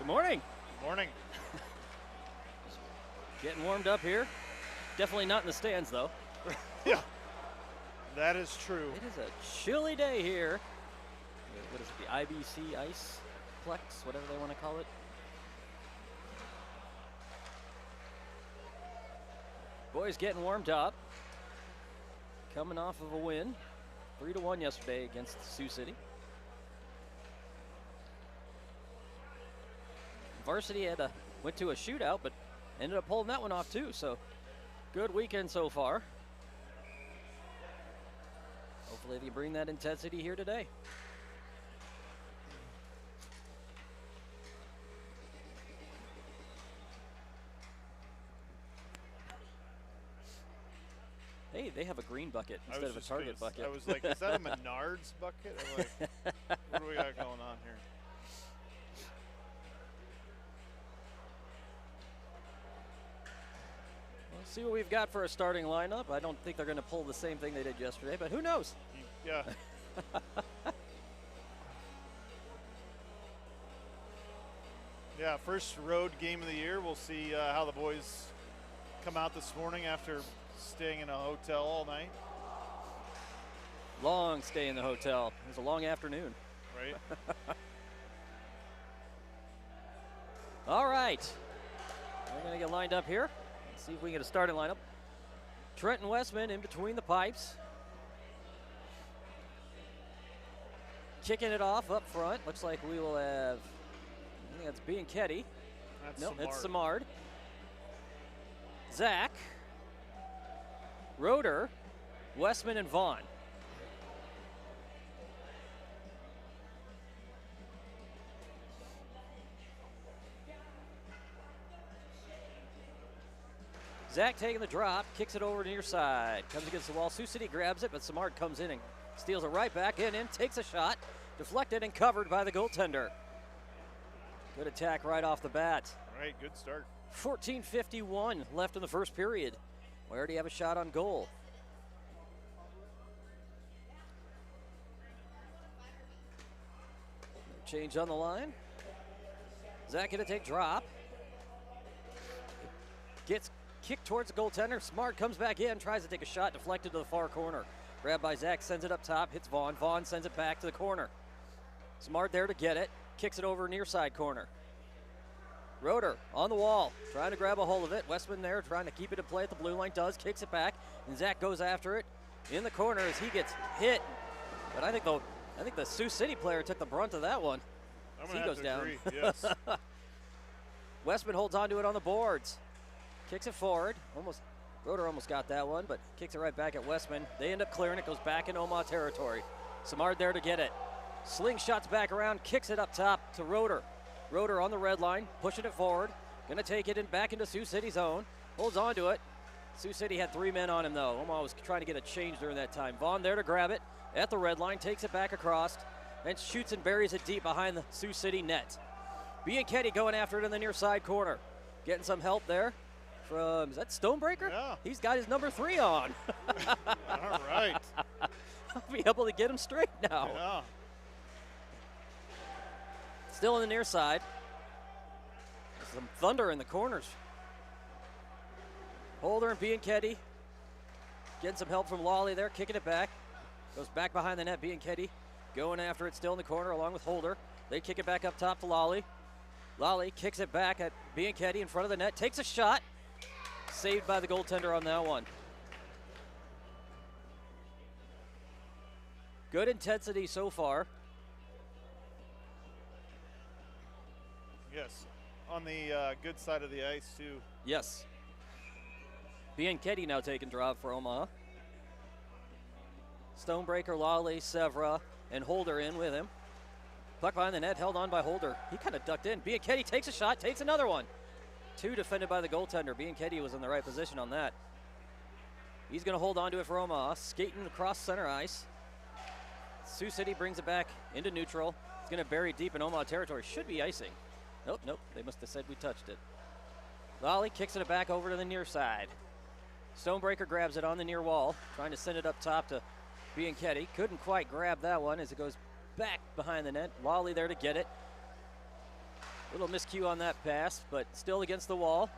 Good morning. Good morning. Getting warmed up here. Definitely not in the stands, though. Yeah, that is true. It is a chilly day here. What is it, the IBC Ice Plex, whatever they want to call it? Boys getting warmed up. Coming off of a win. 3-1 yesterday against Sioux City. Varsity went to a shootout, but ended up pulling that one off too. So good weekend so far. Hopefully they bring that intensity here today. Hey, they have a green bucket instead of a Target bucket. I was like, is that a Menards bucket? I'm like, what do we got going on here? We'll see what we've got for a starting lineup. I don't think they're going to pull the same thing they did yesterday, but who knows? Yeah. Yeah, first road game of the year. We'll see how the boys come out this morning after staying in a hotel all night. Long stay in the hotel. It was a long afternoon. Right. All right. We're going to get lined up here. Let's see if we can get a starting lineup. Trenton Westman in between the pipes. Kicking it off up front. Looks like we will have, I think that's Bianchetti. Nope, that's Samard. Zach. Roeder, Westman, and Vaughn. Zach taking the drop, kicks it over near side. Comes against the wall. Sioux City grabs it, but Samard comes in and steals it right back in, takes a shot. Deflected and covered by the goaltender. Good attack right off the bat. All right, good start. 14:51 left in the first period. We already have a shot on goal. Change on the line. Zach gonna take drop. Gets kicked towards the goaltender. Smart comes back in, tries to take a shot, deflected to the far corner. Grabbed by Zach, sends it up top, hits Vaughn. Vaughn sends it back to the corner. Smart there to get it. Kicks it over near side corner. Roeder on the wall, trying to grab a hold of it. Westman there trying to keep it in play at the blue line, kicks it back, and Zach goes after it in the corner as he gets hit. But I think the Sioux City player took the brunt of that one. I'm he goes down. agree. Yes. Westman holds on to it on the boards. Kicks it forward. Roeder almost got that one, but kicks it right back at Westman. They end up clearing it, goes back in Omaha territory. Samard there to get it. Slingshots back around, kicks it up top to Roeder. Roeder on the red line, pushing it forward. Going to take it back into Sioux City zone. Holds on to it. Sioux City had 3 men on him, though. Omaha was trying to get a change during that time. Vaughn there to grab it at the red line, takes it back across, and shoots and buries it deep behind the Sioux City net. Bianchetti going after it in the near side corner. Getting some help there from, is that Stonebreaker? Yeah. He's got his number 3 on. All right. I'll be able to get him straight now. Yeah. Still in the near side. Some thunder in the corners. Holder and Bianchetti getting some help from Lawley there, kicking it back. Goes back behind the net, Bianchetti going after it still in the corner along with Holder. They kick it back up top to Lawley. Lawley kicks it back at Bianchetti in front of the net, takes a shot. Saved by the goaltender on that one. Good intensity so far. Yes. On the good side of the ice, too. Yes. Bianchetti now taking drop for Omaha. Stonebreaker, Lawley, Severa, and Holder in with him. Puck behind the net, held on by Holder. He kind of ducked in. Bianchetti takes a shot, takes another one. 2 defended by the goaltender. Bianchetti was in the right position on that. He's going to hold on to it for Omaha. Skating across center ice. Sioux City brings it back into neutral. It's going to bury deep in Omaha territory. Should be icing. Nope. They must have said we touched it. Lawley kicks it back over to the near side. Stonebreaker grabs it on the near wall, trying to send it up top to Bianchetti. Couldn't quite grab that one as it goes back behind the net. Lawley there to get it. Little miscue on that pass, but still against the wall.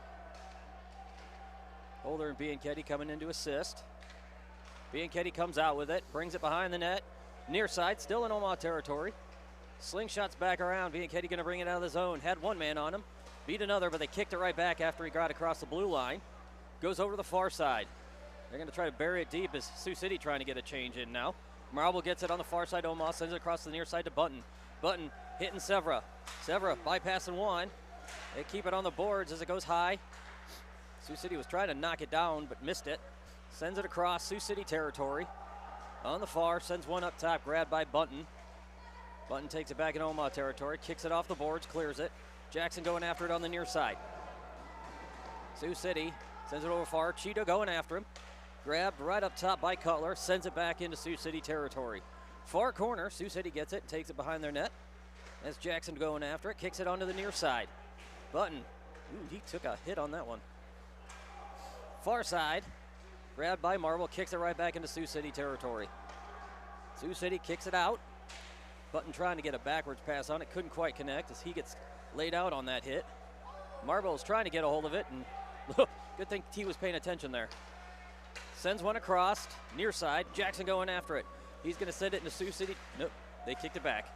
Holder and Bianchetti coming in to assist. Bianchetti comes out with it, brings it behind the net. Near side, still in Omaha territory. Slingshot's back around. Bianchetti going to bring it out of the zone. Had one man on him, beat another, but they kicked it right back after he got across the blue line. Goes over to the far side. They're going to try to bury it deep as Sioux City trying to get a change in now. Marble gets it on the far side. Omaha sends it across the near side to Button. Button hitting Severa. Severa bypassing one. They keep it on the boards as it goes high. Sioux City was trying to knock it down but missed it. Sends it across Sioux City territory. On the far, sends one up top, grabbed by Button. Button takes it back in Omaha territory, kicks it off the boards, clears it. Jackson going after it on the near side. Sioux City sends it over far. Cheetah going after him. Grabbed right up top by Cutler, sends it back into Sioux City territory. Far corner, Sioux City gets it, takes it behind their net. As Jackson going after it, kicks it onto the near side. Button, ooh, he took a hit on that one. Far side, grabbed by Marble, kicks it right back into Sioux City territory. Sioux City kicks it out. Button trying to get a backwards pass on it, couldn't quite connect as he gets laid out on that hit. Marble is trying to get a hold of it, and good thing T was paying attention there. Sends one across, near side, Jackson going after it. He's going to send it into Sioux City. Nope, they kicked it back.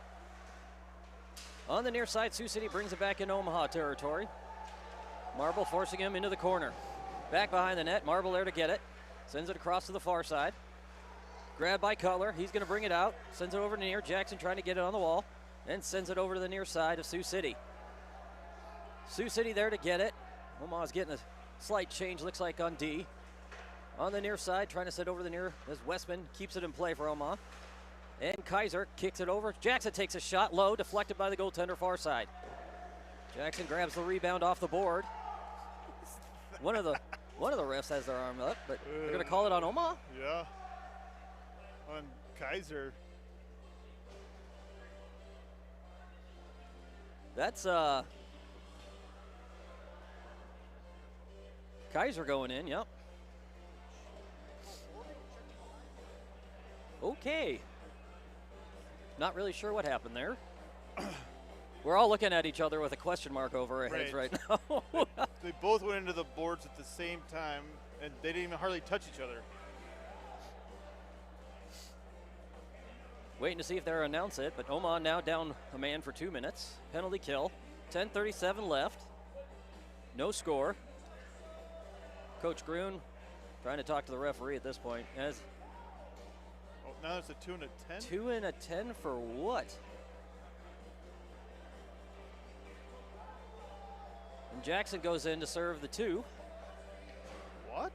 On the near side, Sioux City brings it back in Omaha territory. Marble forcing him into the corner. Back behind the net, Marble there to get it. Sends it across to the far side. Grabbed by Cutler, he's going to bring it out. Sends it over to near, Jackson trying to get it on the wall. And sends it over to the near side of Sioux City. Sioux City there to get it. Omaha's getting a slight change, looks like on D. On the near side, trying to set over the near as Westman keeps it in play for Omaha. And Kaiser kicks it over. Jackson takes a shot low, deflected by the goaltender far side. Jackson grabs the rebound off the board. One of the refs has their arm up, but they're going to call it on Omaha? Yeah. On Kaiser. That's Kaiser going in, yep. Okay. Not really sure what happened there. We're all looking at each other with a question mark over our heads right now. They both went into the boards at the same time, and they didn't even hardly touch each other. Waiting to see if they'll announce it, but Omaha now down a man for 2 minutes. Penalty kill. 10:37 left. No score. Coach Gruen trying to talk to the referee at this point. As now it's a 2 and a 10? 2 and a 10 for what? And Jackson goes in to serve the 2. What?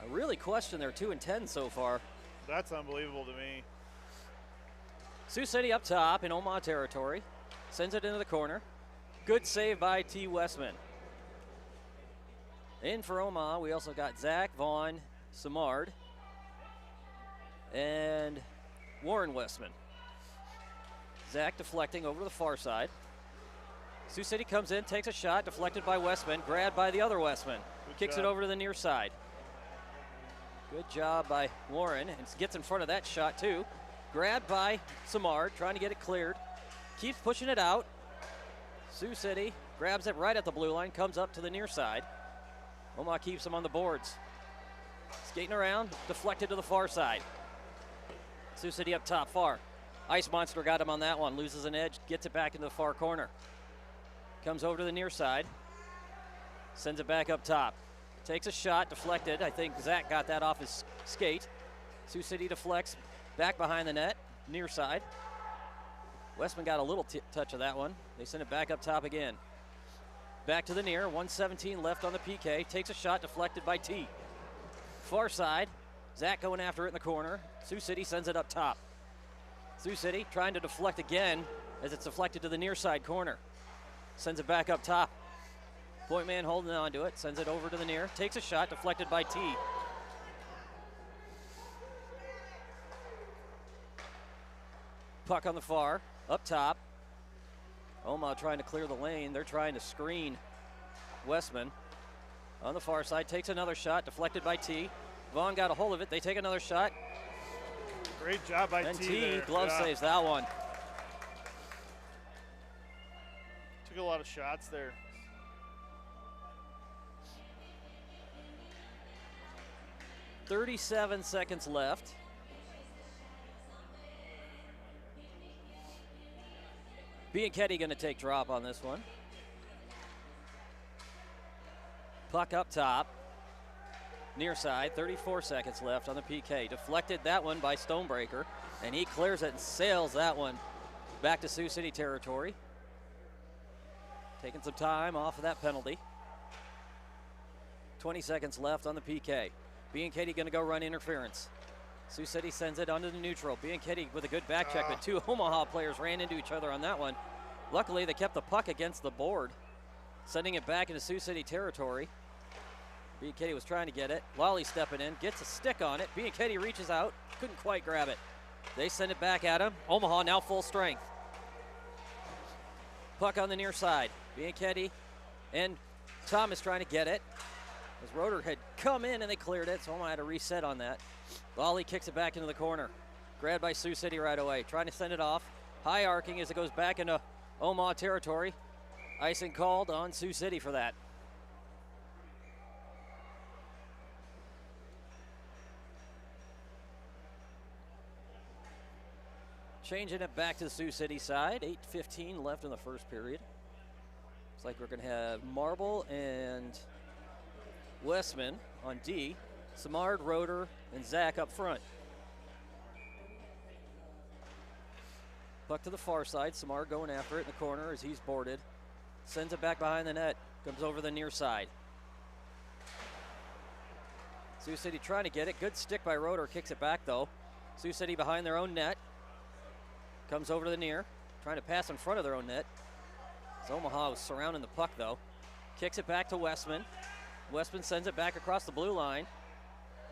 I really question their 2 and 10 so far. That's unbelievable to me. Sioux City up top in Omaha territory. Sends it into the corner. Good save by T. Westman. In for Omaha, we also got Zach, Vaughn, Samard, and Warren Westman. Zach deflecting over to the far side. Sioux City comes in, takes a shot, deflected by Westman, grabbed by the other Westman. Kicks it over to the near side. Good job by Warren, and gets in front of that shot too. Grabbed by Samard, trying to get it cleared. Keeps pushing it out. Sioux City grabs it right at the blue line, comes up to the near side. Omaha keeps him on the boards. Skating around, deflected to the far side. Sioux City up top, far. Ice Monster got him on that one, loses an edge, gets it back into the far corner. Comes over to the near side, sends it back up top. Takes a shot, deflected. I think Zach got that off his skate. Sioux City deflects back behind the net, near side. Westman got a little touch of that one. They send it back up top again. Back to the near, 1:17 left on the PK. Takes a shot, deflected by T. Far side, Zach going after it in the corner. Sioux City sends it up top. Sioux City trying to deflect again as it's deflected to the near side corner. Sends it back up top. Point man holding on to it, sends it over to the near. Takes a shot, deflected by T. Puck on the far, up top. Omaha trying to clear the lane. They're trying to screen Westman. On the far side, takes another shot, deflected by T. Vaughn got a hold of it. They take another shot. Great job by and T. T there. glove saves that one. Took a lot of shots there. .37 seconds left. Bianchetti going to take drop on this one. Puck up top. Near side, 34 seconds left on the PK. Deflected that one by Stonebreaker, and he clears it and sails that one back to Sioux City territory. Taking some time off of that penalty. 20 seconds left on the PK. Bianchetti going to go run interference. Sioux City sends it onto the neutral. Bianchetti with a good back check, but two Omaha players ran into each other on that one. Luckily, they kept the puck against the board, sending it back into Sioux City territory. Bianchetti was trying to get it. Lally stepping in, gets a stick on it. Bianchetti reaches out, couldn't quite grab it. They send it back at him. Omaha now full strength. Puck on the near side. Bianchetti and Thomas trying to get it. As Roeder had come in and they cleared it, so Omaha had to reset on that. Lally kicks it back into the corner. Grabbed by Sioux City right away. Trying to send it off. High arcing as it goes back into Omaha territory. Icing called on Sioux City for that. Changing it back to the Sioux City side. 8:15 left in the first period. Looks like we're going to have Marble and Westman on D. Samard, Roeder, and Zach up front. Puck to the far side. Samard going after it in the corner as he's boarded. Sends it back behind the net. Comes over the near side. Sioux City trying to get it. Good stick by Roeder. Kicks it back though. Sioux City behind their own net. Comes over to the near. Trying to pass in front of their own net. So Omaha was surrounding the puck though. Kicks it back to Westman. Westman sends it back across the blue line.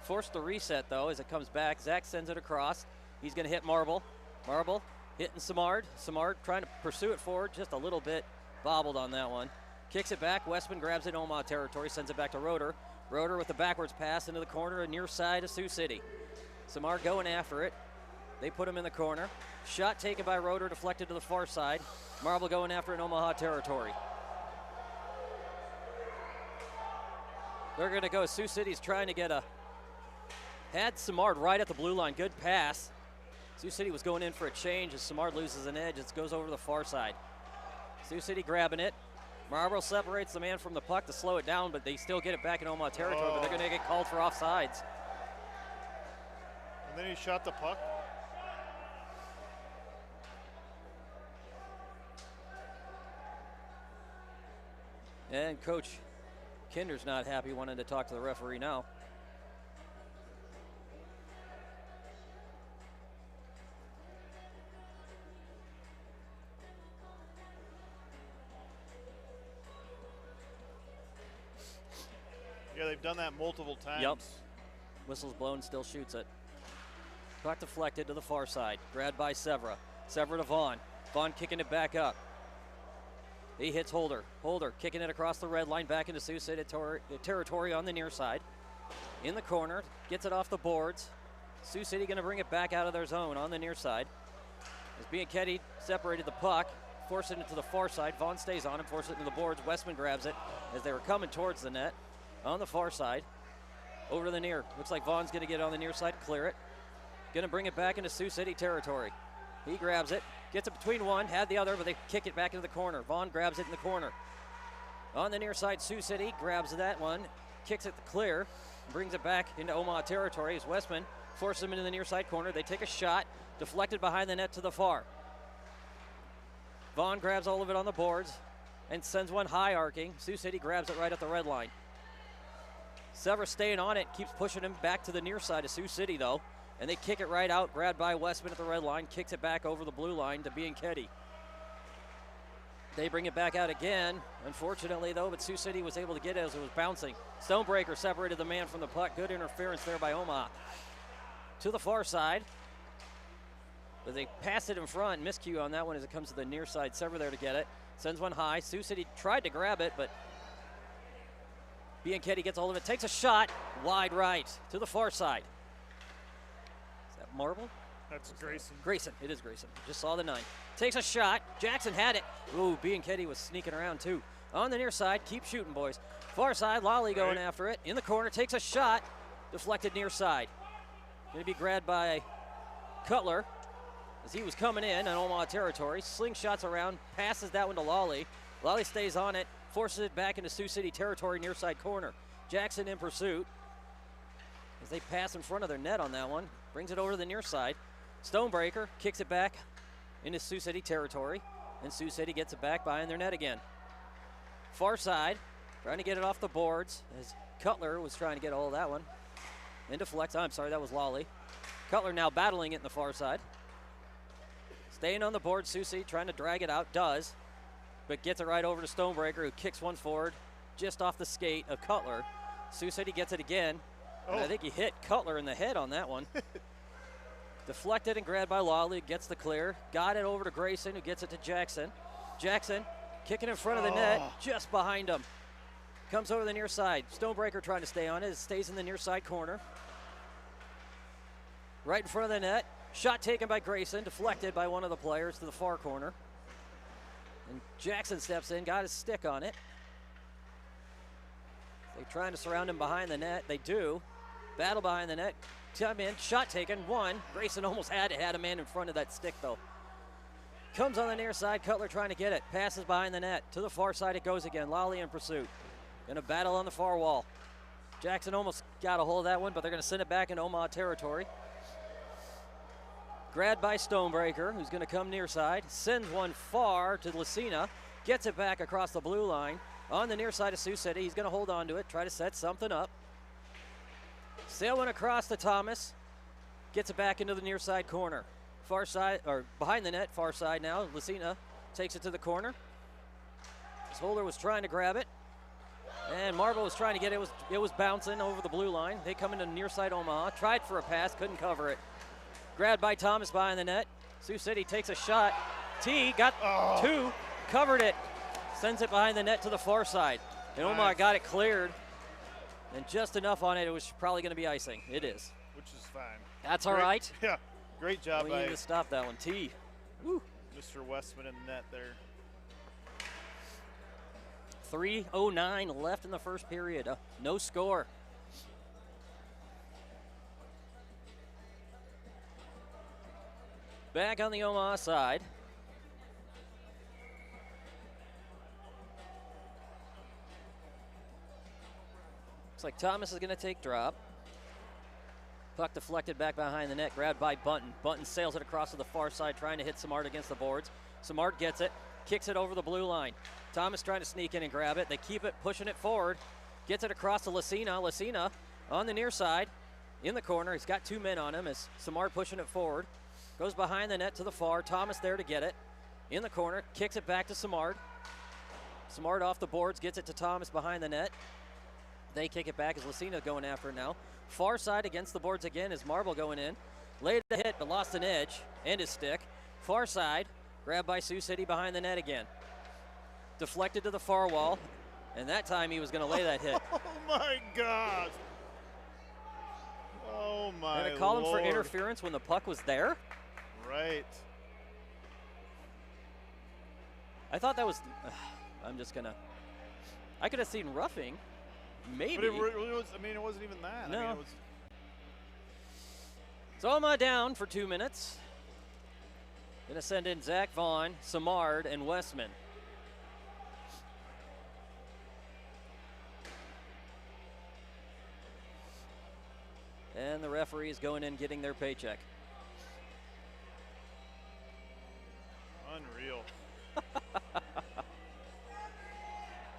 Forced the reset though as it comes back. Zach sends it across. He's going to hit Marble. Marble hitting Samard. Samard trying to pursue it forward just a little bit. Bobbled on that one. Kicks it back. Westman grabs it in Omaha territory. Sends it back to Roeder. Roeder with the backwards pass into the corner near side of Sioux City. Samard going after it. They put him in the corner. Shot taken by Roeder, deflected to the far side. Marble going after it in Omaha territory. They're going to go. Sioux City's trying to get a... Had Samard right at the blue line. Good pass. Sioux City was going in for a change as Samard loses an edge. It goes over to the far side. Sioux City grabbing it. Marble separates the man from the puck to slow it down, but they still get it back in Omaha territory, but they're going to get called for offsides. And then he shot the puck. And Coach Kinder's not happy, wanting to talk to the referee now. Yeah, they've done that multiple times. Yep. Whistle's blown, still shoots it. Puck deflected to the far side. Grabbed by Severa. Severa to Vaughn. Vaughn kicking it back up. He hits Holder. Holder kicking it across the red line back into Sioux City territory on the near side. In the corner, gets it off the boards. Sioux City going to bring it back out of their zone on the near side. As Bianchetti separated the puck, forcing it to the far side. Vaughn stays on him, forces it into the boards. Westman grabs it as they were coming towards the net on the far side. Over to the near. Looks like Vaughn's going to get on the near side, clear it. Going to bring it back into Sioux City territory. He grabs it, gets it between one, had the other, but they kick it back into the corner. Vaughn grabs it in the corner. On the near side, Sioux City grabs that one, kicks it clear, brings it back into Omaha territory as Westman forces him into the near side corner. They take a shot, deflected behind the net to the far. Vaughn grabs all of it on the boards and sends one high arcing. Sioux City grabs it right at the red line. Severa staying on it, keeps pushing him back to the near side of Sioux City though. And they kick it right out, grabbed by Westman at the red line, kicks it back over the blue line to Bianchetti. They bring it back out again, unfortunately though, but Sioux City was able to get it as it was bouncing. Stonebreaker separated the man from the puck. Good interference there by Omaha. To the far side. But they pass it in front, miscue on that one as it comes to the near side. Severa there to get it. Sends one high. Sioux City tried to grab it, but Bianchetti gets hold of it, takes a shot, wide right to the far side. Marble? That's Grayson. Grayson, it is Grayson. Just saw the 9. Takes a shot. Jackson had it. Ooh, Bianchetti was sneaking around too. On the near side, keep shooting, boys. Far side, Lally going after it. In the corner, takes a shot. Deflected near side. Going to be grabbed by Cutler as he was coming in Omaha territory. Slingshots around, passes that one to Lally. Lally stays on it, forces it back into Sioux City territory, near side corner. Jackson in pursuit as they pass in front of their net on that one. Brings it over to the near side. Stonebreaker kicks it back into Sioux City territory, and Sioux City gets it back behind their net again. Far side, trying to get it off the boards as Cutler was trying to get all of that one. And deflects, I'm sorry, that was Lally. Cutler now battling it in the far side. Staying on the board, Sioux City trying to drag it out, does, but gets it right over to Stonebreaker, who kicks one forward just off the skate of Cutler. Sioux City gets it again. And I think he hit Cutler in the head on that one. Deflected and grabbed by Lawley, gets the clear. Got it over to Grayson, who gets it to Jackson. Jackson kicking in front of the net, just behind him. Comes over the near side. Stonebreaker trying to stay on it, stays in the near side corner. Right in front of the net. Shot taken by Grayson, deflected by one of the players to the far corner. And Jackson steps in, got his stick on it. They're trying to surround him behind the net. They do. Battle behind the net. Come in, shot taken, 1. Grayson almost had a man in front of that stick though. Comes on the near side, Cutler trying to get it. Passes behind the net. To the far side it goes again. Lally in pursuit. Gonna battle on the far wall. Jackson almost got a hold of that one, but they're gonna send it back in Omaha territory. Grabbed by Stonebreaker, who's gonna come near side. Sends one far to Lucina. Gets it back across the blue line. On the near side of Sioux City, he's gonna hold on to it, try to set something up. Sail one across to Thomas. Gets it back into the near side corner. Far side, or behind the net, far side now. Lucina takes it to the corner. His holder was trying to grab it. And Marble was trying to get it. It was bouncing over the blue line. They come into near side Omaha. Tried for a pass, couldn't cover it. Grabbed by Thomas behind the net. Sioux City takes a shot. T got 2, covered it. Sends it behind the net to the far side. And Omaha got it cleared. And just enough on it, it was probably going to be icing. It is. Which is fine. That's all right. Yeah, great job We by need to stop that one. T. Woo. Mr. Westman in the net there. 3:09 left in the first period. No score. Back on the Omaha side. Looks like Thomas is going to take drop. Puck deflected back behind the net, grabbed by Bunton. Bunton sails it across to the far side, trying to hit Samart against the boards. Samart gets it, kicks it over the blue line. Thomas trying to sneak in and grab it. They keep it, pushing it forward. Gets it across to Lucina. Lucina on the near side, in the corner. He's got 2 men on him as Samart pushing it forward. Goes behind the net to the far. Thomas there to get it. In the corner, kicks it back to Samart. Samart off the boards, gets it to Thomas behind the net. They kick it back as Lucina going after it now. Far side against the boards again is Marble going in. Laid the hit, but lost an edge and his stick. Far side, grabbed by Sioux City behind the net again. Deflected to the far wall, and that time he was going to lay that hit. Oh my God! Oh my And a call him for Lord. interference when the puck was there? Right. I thought that was, I'm just going to, I could have seen roughing. Maybe. But it really was, I mean, it wasn't even that. No. I mean, it was. So Omaha down for 2 minutes. Gonna send in Zach Vaughn, Samard, and Westman. And the referee is going in getting their paycheck. Unreal.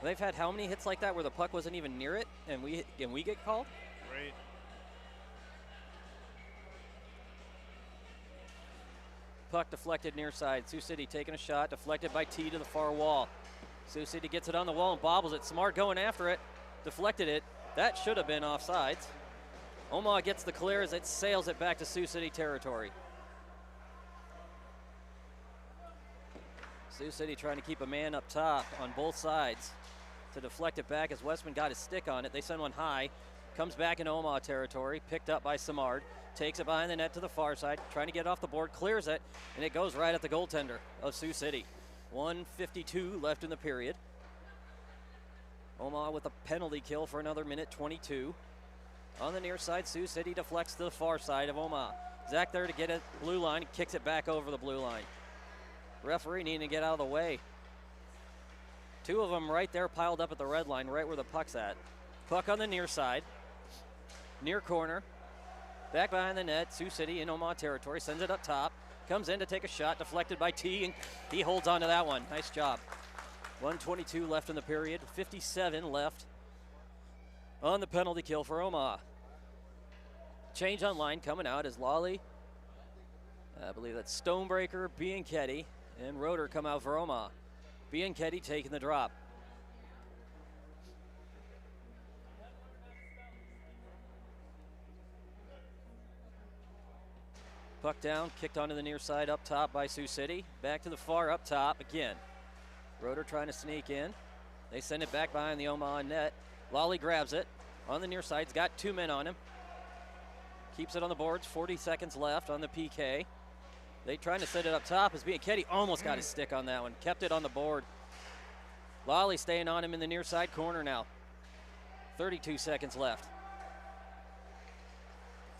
They've had how many hits like that where the puck wasn't even near it and we get called? Right. Puck deflected near side. Sioux City taking a shot, deflected by T to the far wall. Sioux City gets it on the wall and bobbles it. Smart going after it, deflected it. That should have been offsides. Omaha gets the clear as it sails it back to Sioux City territory. Sioux City trying to keep a man up top on both sides to deflect it back as Westman got his stick on it. They send one high, comes back in Omaha territory, picked up by Samard. takes it behind the net to the far side, trying to get off the board, clears it, and it goes right at the goaltender of Sioux City. 1:52 left in the period. Omaha with a penalty kill for another minute 22. On the near side, Sioux City deflects to the far side of Omaha. Zach there to get it blue line, kicks it back over the blue line. Referee needing to get out of the way. Two of them right there piled up at the red line, right where the puck's at. Puck on the near side, near corner. Back behind the net, Sioux City in Omaha territory, sends it up top. Comes in to take a shot, deflected by T, and he holds on to that one. Nice job. 1:22 left in the period, 57 left on the penalty kill for Omaha. Change on line coming out is Lawley. I believe that's Stonebreaker, Bianchetti, and Roeder come out for Omaha. Bianchetti taking the drop. Puck down, kicked onto the near side up top by Sioux City. Back to the far up top again. Roeder trying to sneak in. They send it back behind the Omaha net. Lawley grabs it on the near side. He's got 2 men on him. Keeps it on the boards. 40 seconds left on the PK. They trying to send it up top as Bianchetti almost got his stick on that one. Kept it on the board. Lawley staying on him in the near side corner now. 32 seconds left.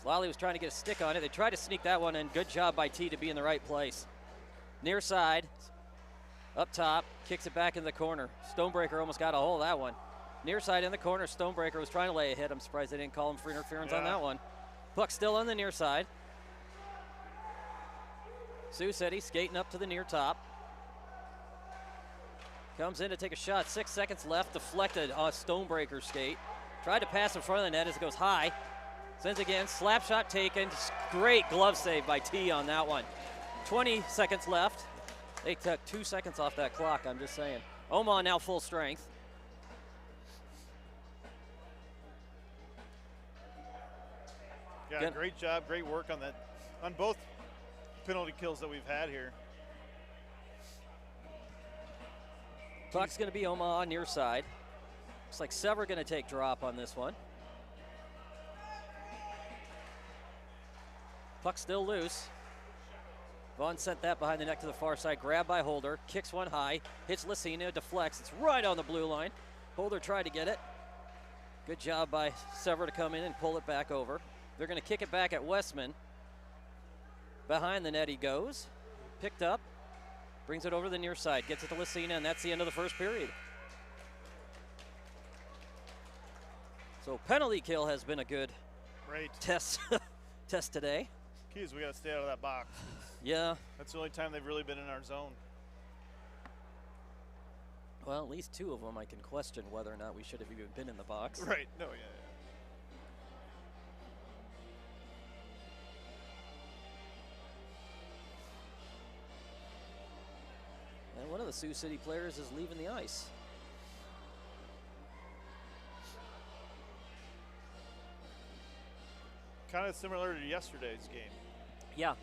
Lawley was trying to get a stick on it. They tried to sneak that one in. Good job by T to be in the right place. Near side, up top, kicks it back in the corner. Stonebreaker almost got a hold of that one. Near side in the corner, Stonebreaker was trying to lay a hit. I'm surprised they didn't call him for interference on that one. Puck still on the near side. Sioux City skating up to the near top. Comes in to take a shot. 6 seconds left. Deflected on Stonebreaker's skate. Tried to pass in front of the net as it goes high. Sends again. Slap shot taken. Great glove save by T on that one. 20 seconds left. They took 2 seconds off that clock, I'm just saying. Omaha now full strength. Yeah, great job, great work on that, on both penalty kills that we've had here. Puck's going to be Omaha near side. Looks like Sever going to take drop on this one. Puck still loose. Vaughn sent that behind the net to the far side. Grabbed by Holder. Kicks one high. Hits Lucina. Deflects. It's right on the blue line. Holder tried to get it. Good job by Sever to come in and pull it back over. They're going to kick it back at Westman. Behind the net he goes. Picked up. Brings it over the near side. Gets it to Lucina, and that's the end of the first period. So penalty kill has been a good test today. Key is we got to stay out of that box. Yeah. That's the only time they've really been in our zone. Well, at least 2 of them I can question whether or not we should have even been in the box. Right. No, yeah. And one of the Sioux City players is leaving the ice. Kind of similar to yesterday's game. Yeah.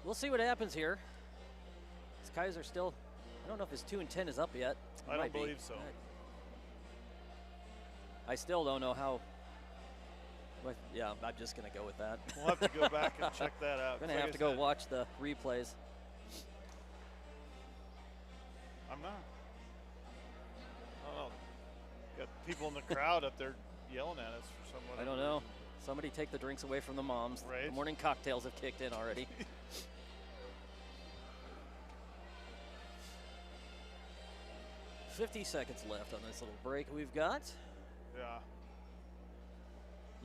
We'll see what happens here. Is Kaiser still, I don't know if his 2-10 is up yet. I don't believe so. I still don't know how. But yeah, I'm just going to go with that. We'll have to go back and check that out. Going to have to go watch the replays. I'm not. Oh, got people in the crowd up there yelling at us for some reason. I don't know. Somebody take the drinks away from the moms. Right. The morning cocktails have kicked in already. 50 seconds left on this little break we've got. Yeah.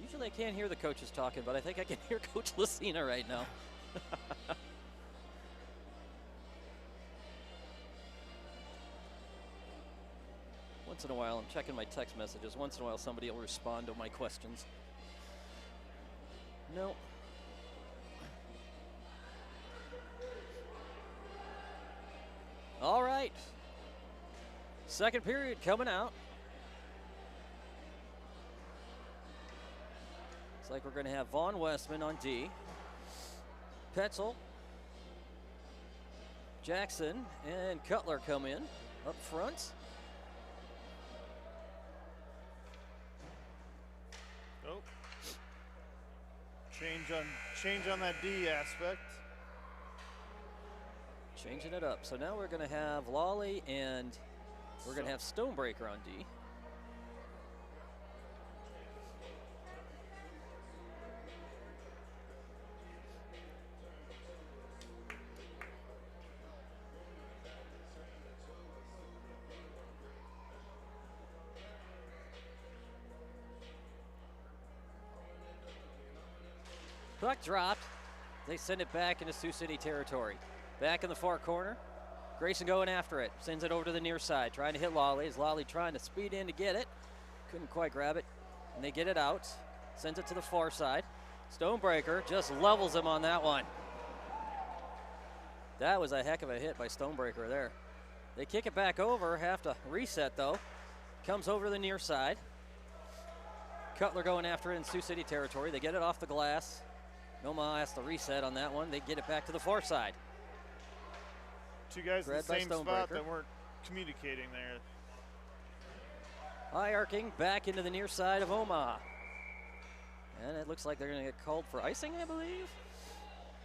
Usually I can't hear the coaches talking, but I think I can hear Coach Lucina right now. Once in a while, I'm checking my text messages. Once in a while, somebody will respond to my questions. No. All right. Second period coming out. Looks like we're going to have Vaughn Westman on D. Petzel, Jackson, and Cutler come in. up front. Oh. Change on that D aspect. Changing it up. So now we're going to have Lawley and we're going to have Stonebreaker on D. Puck dropped. They send it back into Sioux City territory. Back in the far corner. Grayson going after it. Sends it over to the near side. Trying to hit Lawley. Is Lawley trying to speed in to get it. Couldn't quite grab it. And they get it out. Sends it to the far side. Stonebreaker just levels him on that one. That was a heck of a hit by Stonebreaker there. They kick it back over. Have to reset though. Comes over to the near side. Cutler going after it in Sioux City territory. They get it off the glass. Omaha has to reset on that one. They get it back to the far side. Two guys in the same spot that weren't communicating there. High arcing back into the near side of Omaha. And it looks like they're going to get called for icing, I believe.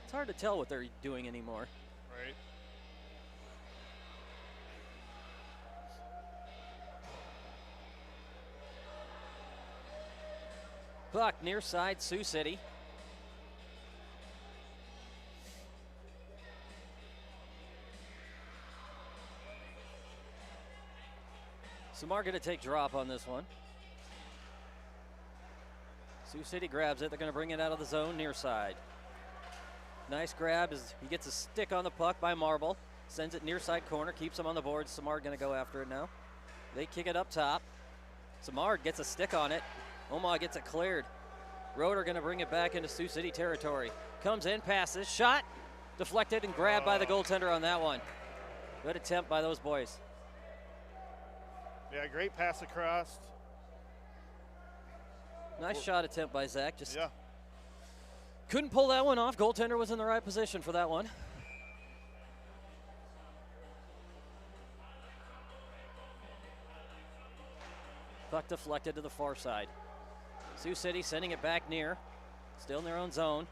It's hard to tell what they're doing anymore. Right. Puck near side, Sioux City. Samar going to take drop on this one. Sioux City grabs it. They're going to bring it out of the zone near side. Nice grab as he gets a stick on the puck by Marble. Sends it near side corner, keeps him on the board. Samar going to go after it now. They kick it up top. Samar gets a stick on it. Omaha gets it cleared. Roeder going to bring it back into Sioux City territory. Comes in, passes, shot, deflected and grabbed by the goaltender on that one. Good attempt by those boys. Yeah, great pass across. Nice shot attempt by Zach. Just couldn't pull that one off. Goaltender was in the right position for that one. Puck deflected to the far side. Sioux City sending it back near. Still in their own zone.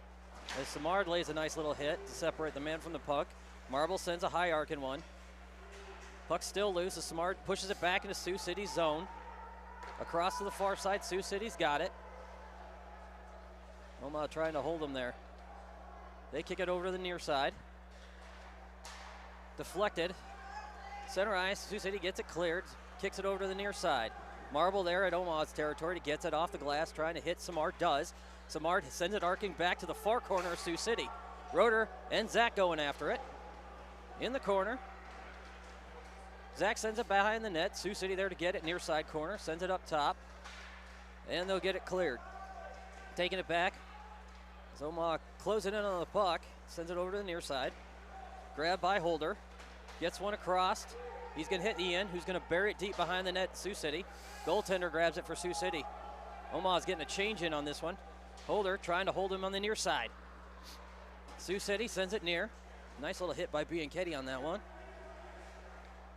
As Samard lays a nice little hit to separate the man from the puck. Marble sends a high arcing one. Puck still loose as Samard pushes it back into Sioux City's zone. Across to the far side, Sioux City's got it. Omaha trying to hold him there. They kick it over to the near side. Deflected. Center ice, Sioux City gets it cleared. Kicks it over to the near side. Marble there at Omaha's territory. Gets it off the glass, trying to hit Samard. Does. Samard sends it arcing back to the far corner of Sioux City. Roeder and Zach going after it. In the corner. Zach sends it behind the net. Sioux City there to get it near side corner. Sends it up top. And they'll get it cleared. Taking it back. As Omaha closing in on the puck. Sends it over to the near side. Grabbed by Holder. Gets one across. He's going to hit Ian, who's going to bury it deep behind the net, Sioux City. Goaltender grabs it for Sioux City. Omaha's getting a change in on this one. Holder trying to hold him on the near side. Sioux City sends it near. Nice little hit by Bianchetti on that one.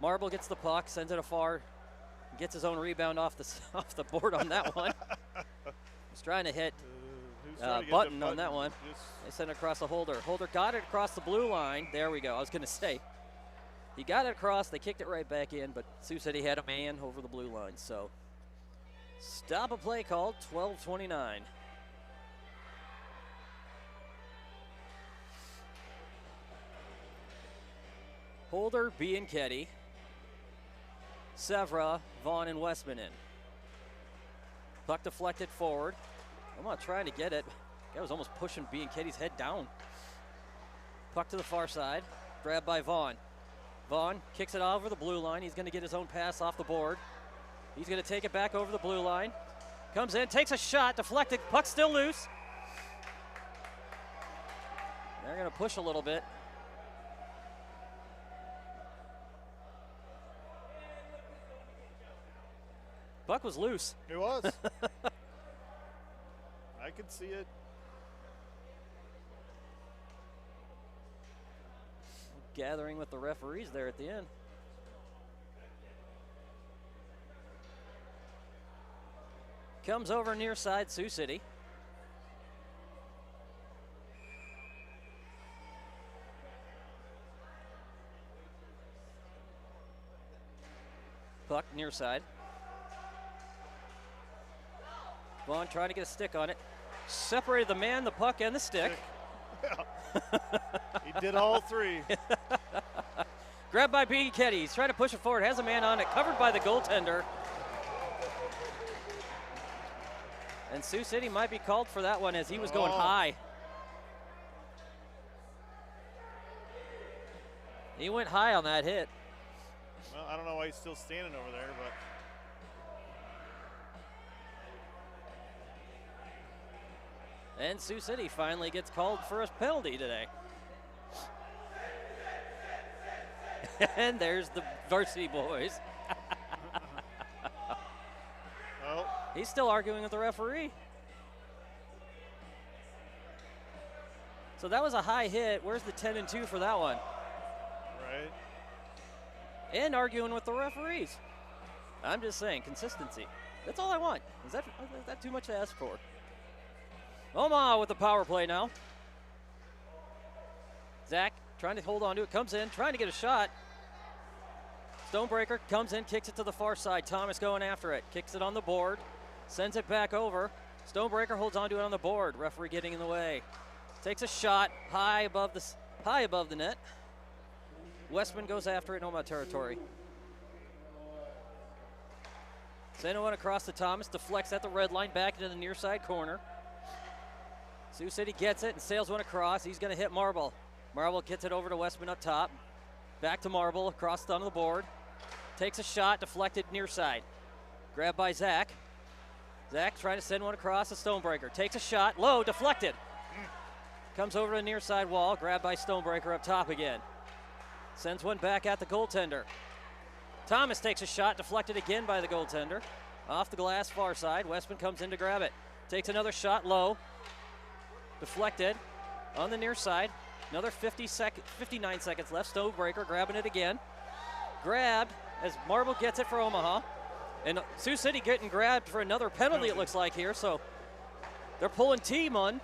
Marble gets the puck, sends it afar, gets his own rebound off the board on that one. He's trying to hit Button on that one. They send it across the Holder. Holder got it across the blue line. There we go. I was going to say. He got it across. They kicked it right back in, but Sioux City had a man over the blue line. So stop a play called, 12:29. Holder, Bianchetti, Severa, Vaughn, and Westman in. Puck deflected forward. I'm not trying to get it. Guy was almost pushing Bianchetti's head down. Puck to the far side. Grabbed by Vaughn. Vaughn kicks it over the blue line. He's going to get his own pass off the board. He's going to take it back over the blue line. Comes in, takes a shot, deflected. Puck still loose. They're going to push a little bit. Puck was loose. It was. I could see it. Gathering with the referees there at the end. Comes over near side, Sioux City. Puck near side. Vaughn trying to get a stick on it. Separated the man, the puck, and the stick. Yeah. He did all three. Grabbed by B. Ketty. He's trying to push it forward. Has a man on it. Covered by the goaltender. And Sioux City might be called for that one as he was going high. He went high on that hit. Well, I don't know why he's still standing over there, but. And Sioux City finally gets called for a penalty today. And there's the varsity boys. Oh. He's still arguing with the referee. So that was a high hit. Where's the 10-2 for that one? Right. And arguing with the referees. I'm just saying, consistency. That's all I want. Is that too much to ask for? Omaha with the power play now. Zach trying to hold on to it, comes in, trying to get a shot. Stonebreaker comes in, kicks it to the far side. Thomas going after it, kicks it on the board, sends it back over. Stonebreaker holds on to it on the board. Referee getting in the way. Takes a shot high above the net. Westman goes after it in Omaha territory. Sending one across to Thomas, deflects at the red line, back into the near side corner. Sioux City gets it and sails one across. He's going to hit Marble. Marble gets it over to Westman up top. Back to Marble, across the board. Takes a shot, deflected near side. Grabbed by Zach. Zach trying to send one across to Stonebreaker. Takes a shot, low, deflected. Comes over to the near side wall, grabbed by Stonebreaker up top again. Sends one back at the goaltender. Thomas takes a shot, deflected again by the goaltender. Off the glass, far side. Westman comes in to grab it. Takes another shot, low. Deflected on the near side. Another 59 seconds left. Stonebreaker grabbing it again. Grabbed as Marble gets it for Omaha. And Sioux City getting grabbed for another penalty, it looks like here. So they're pulling team on.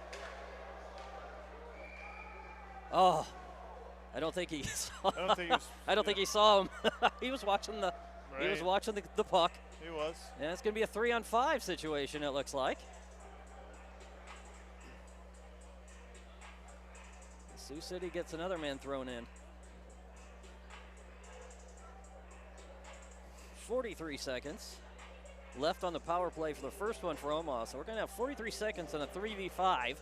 Oh, I don't think he saw. I don't think he saw him. He was watching the. Right. He was watching the puck. He was. And it's going to be a 3-on-5 situation, it looks like. Sioux City gets another man thrown in. 43 seconds left on the power play for the first one for Omaha. So we're going to have 43 seconds on a 3v5.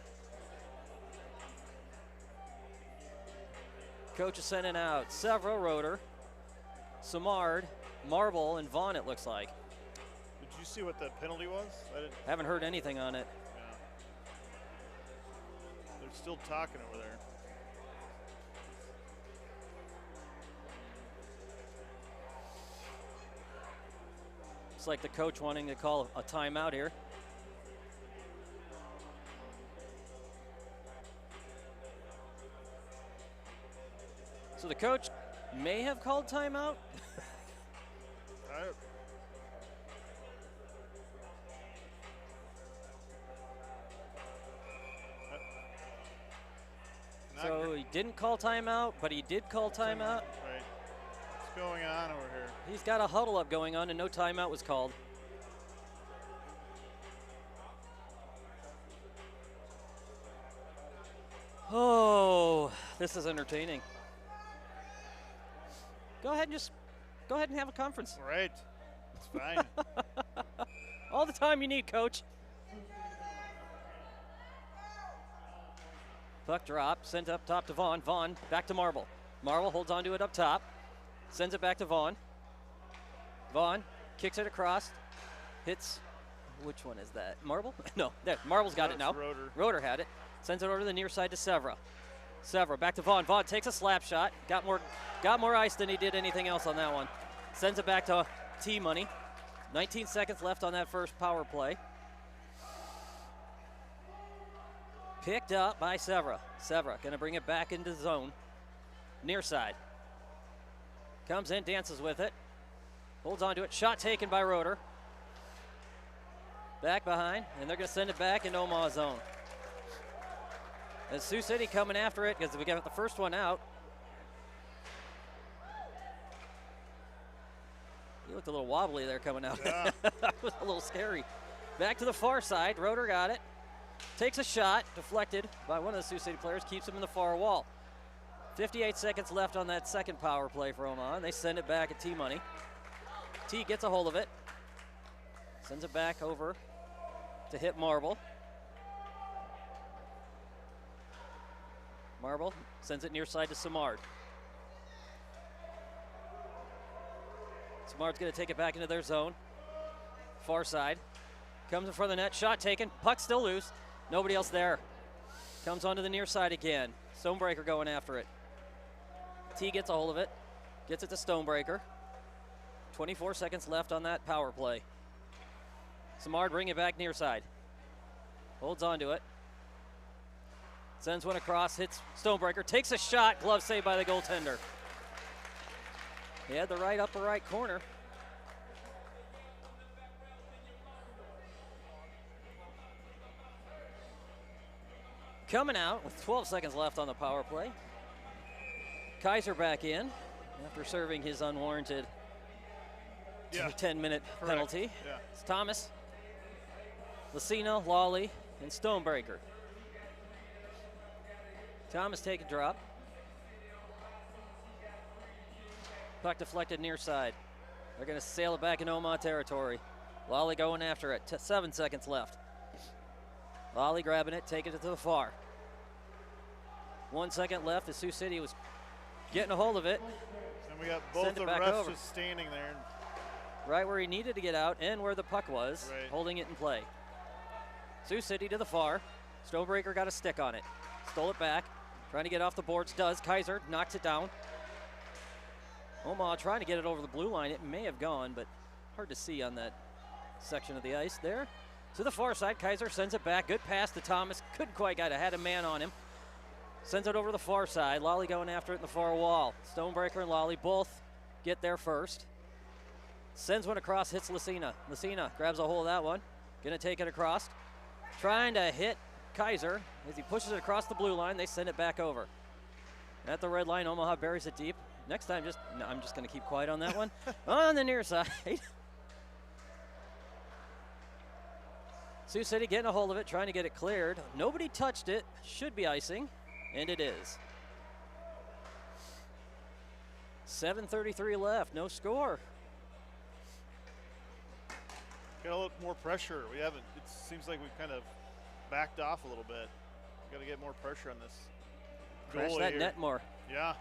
Coach is sending out Severa, Roeder, Samard, Marble, and Vaughn, it looks like. Did you see what the penalty was? I haven't heard anything on it. Yeah. They're still talking over there. It's like the coach wanting to call a timeout here. So the coach may have called timeout. So he didn't call timeout, but he did call timeout. Right. What's going on over here? He's got a huddle up going on, and no timeout was called. Oh, this is entertaining. Go ahead and have a conference. Right. It's fine. All the time you need, coach. Puck drop, sent up top to Vaughn. Vaughn back to Marble. Marble holds on to it up top. Sends it back to Vaughn. Vaughn kicks it across. Hits, which one is that? Marble? No, there. Marble's got it now. Roeder. Roeder had it. Sends it over to the near side to Severa. Severa back to Vaughn. Vaughn takes a slap shot. Got more ice than he did anything else on that one. Sends it back to T-Money. 19 seconds left on that first power play. Picked up by Severa. Severa going to bring it back into the zone. Near side. Comes in, dances with it. Holds on to it. Shot taken by Roeder. back behind, and they're going to send it back in Omaha zone. As Sioux City coming after it because we got the first one out. He looked a little wobbly there coming out. Yeah. That was a little scary. Back to the far side. Roeder got it. Takes a shot, deflected by one of the Sioux City players, keeps him in the far wall. 58 seconds left on that second power play for Omaha, and they send it back at T-Money. T gets a hold of it. Sends it back over to hit Marble. Marble sends it near side to Simard. Simard's going to take it back into their zone. Far side. Comes in front of the net. Shot taken. Puck still loose. Nobody else there. Comes onto the near side again. Stonebreaker going after it. T gets a hold of it. Gets it to Stonebreaker. 24 seconds left on that power play. Simard bring it back near side. Holds on to it. Sends one across, hits Stonebreaker, takes a shot, glove saved by the goaltender. He had the right upper right corner. Coming out with 12 seconds left on the power play. Kaiser back in after serving his unwarranted 10-minute penalty. Yeah. It's Thomas, Lucina, Lawley, and Stonebreaker. Thomas take a drop. Puck deflected near side. They're going to sail it back in Omaha territory. Lawley going after it. 7 seconds left. Lawley grabbing it, taking it to the far. 1 second left as Sioux City was getting a hold of it. And we got both the refs just standing there. Right where he needed to get out and where the puck was, holding it in play. Sioux City to the far. Stonebreaker got a stick on it. Stole it back. Trying to get off the boards, does. Kaiser knocks it down. Omaha trying to get it over the blue line. It may have gone, but hard to see on that section of the ice there. To the far side, Kaiser sends it back. Good pass to Thomas. Couldn't quite get it. Had a man on him. Sends it over the far side. Lawley going after it in the far wall. Stonebreaker and Lawley both get there first. Sends one across, hits Lucina. Lucina grabs a hold of that one. Gonna take it across. Trying to hit Kaiser. As he pushes it across the blue line, they send it back over. At the red line, Omaha buries it deep. Next time, I'm just going to keep quiet on that one. On the near side. Sioux City getting a hold of it, trying to get it cleared. Nobody touched it. Should be icing, and it is. 7:33 left, no score. Got a little more pressure. We haven't. It seems like we've kind of backed off a little bit. Got to get more pressure on this. Crash that net more. Yeah.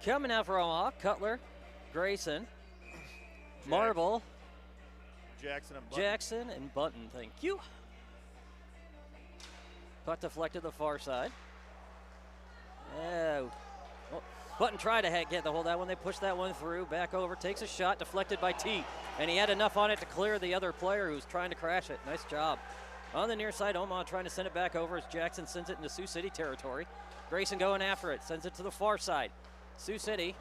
Coming out for Omaha, Cutler, Grayson, Marble, Jackson and Button. Thank you. Puck deflected the far side. Oh. Button tried to get the hold of that one. They pushed that one through. Back over. Takes a shot. Deflected by T. And he had enough on it to clear the other player who was trying to crash it. Nice job. On the near side, Omaha trying to send it back over as Jackson sends it into Sioux City territory. Grayson going after it. Sends it to the far side. Sioux City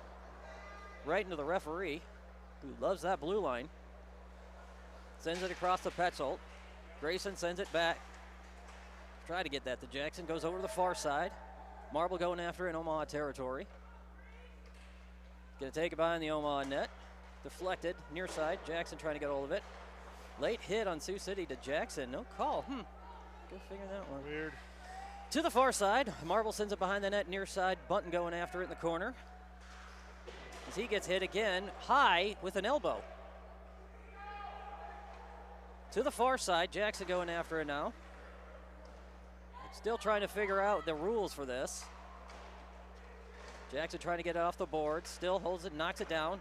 right into the referee, who loves that blue line. Sends it across to Petzold. Grayson sends it back. Try to get that to Jackson. Goes over to the far side. Marble going after it in Omaha territory. Going to take it behind the Omaha net. Deflected, near side. Jackson trying to get hold of it. Late hit on Sioux City to Jackson. No call. Go figure that one. Weird. To the far side. Marble sends it behind the net, near side. Bunton going after it in the corner. As he gets hit again, high with an elbow. To the far side. Jackson going after it now. Still trying to figure out the rules for this. Jackson trying to get it off the board. Still holds it, knocks it down.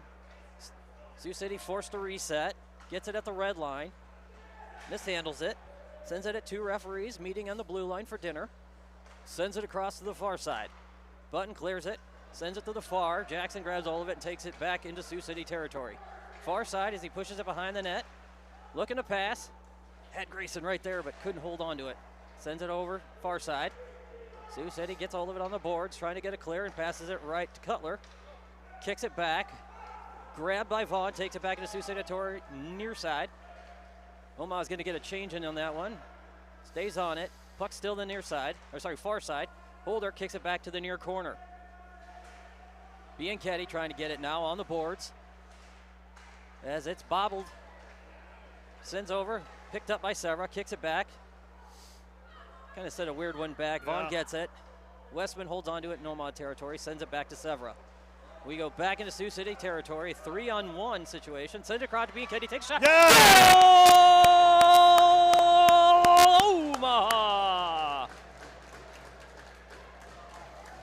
Sioux City forced to reset. Gets it at the red line. Mishandles it. Sends it at two referees meeting on the blue line for dinner. Sends it across to the far side. Button clears it. Sends it to the far. Jackson grabs all of it and takes it back into Sioux City territory. Far side as he pushes it behind the net. Looking to pass. Had Grayson right there but couldn't hold on to it. Sends it over far side. Sioux City gets hold of it on the boards, trying to get it clear and passes it right to Cutler. Kicks it back. Grabbed by Vaughn, takes it back into Sioux City territory, near side. Omaha's going to get a change in on that one. Stays on it. Puck still the near side, far side. Holder kicks it back to the near corner. Bianchetti trying to get it now on the boards. As it's bobbled. Sends over, picked up by Severa, kicks it back. Kind of sent a weird one back. Vaughn gets it. Westman holds on to it in Omaha territory, sends it back to Severa. We go back into Sioux City territory, 3-on-1 situation. Sends it across to Bianchetti, takes a shot. Yeah! Oh, Omaha!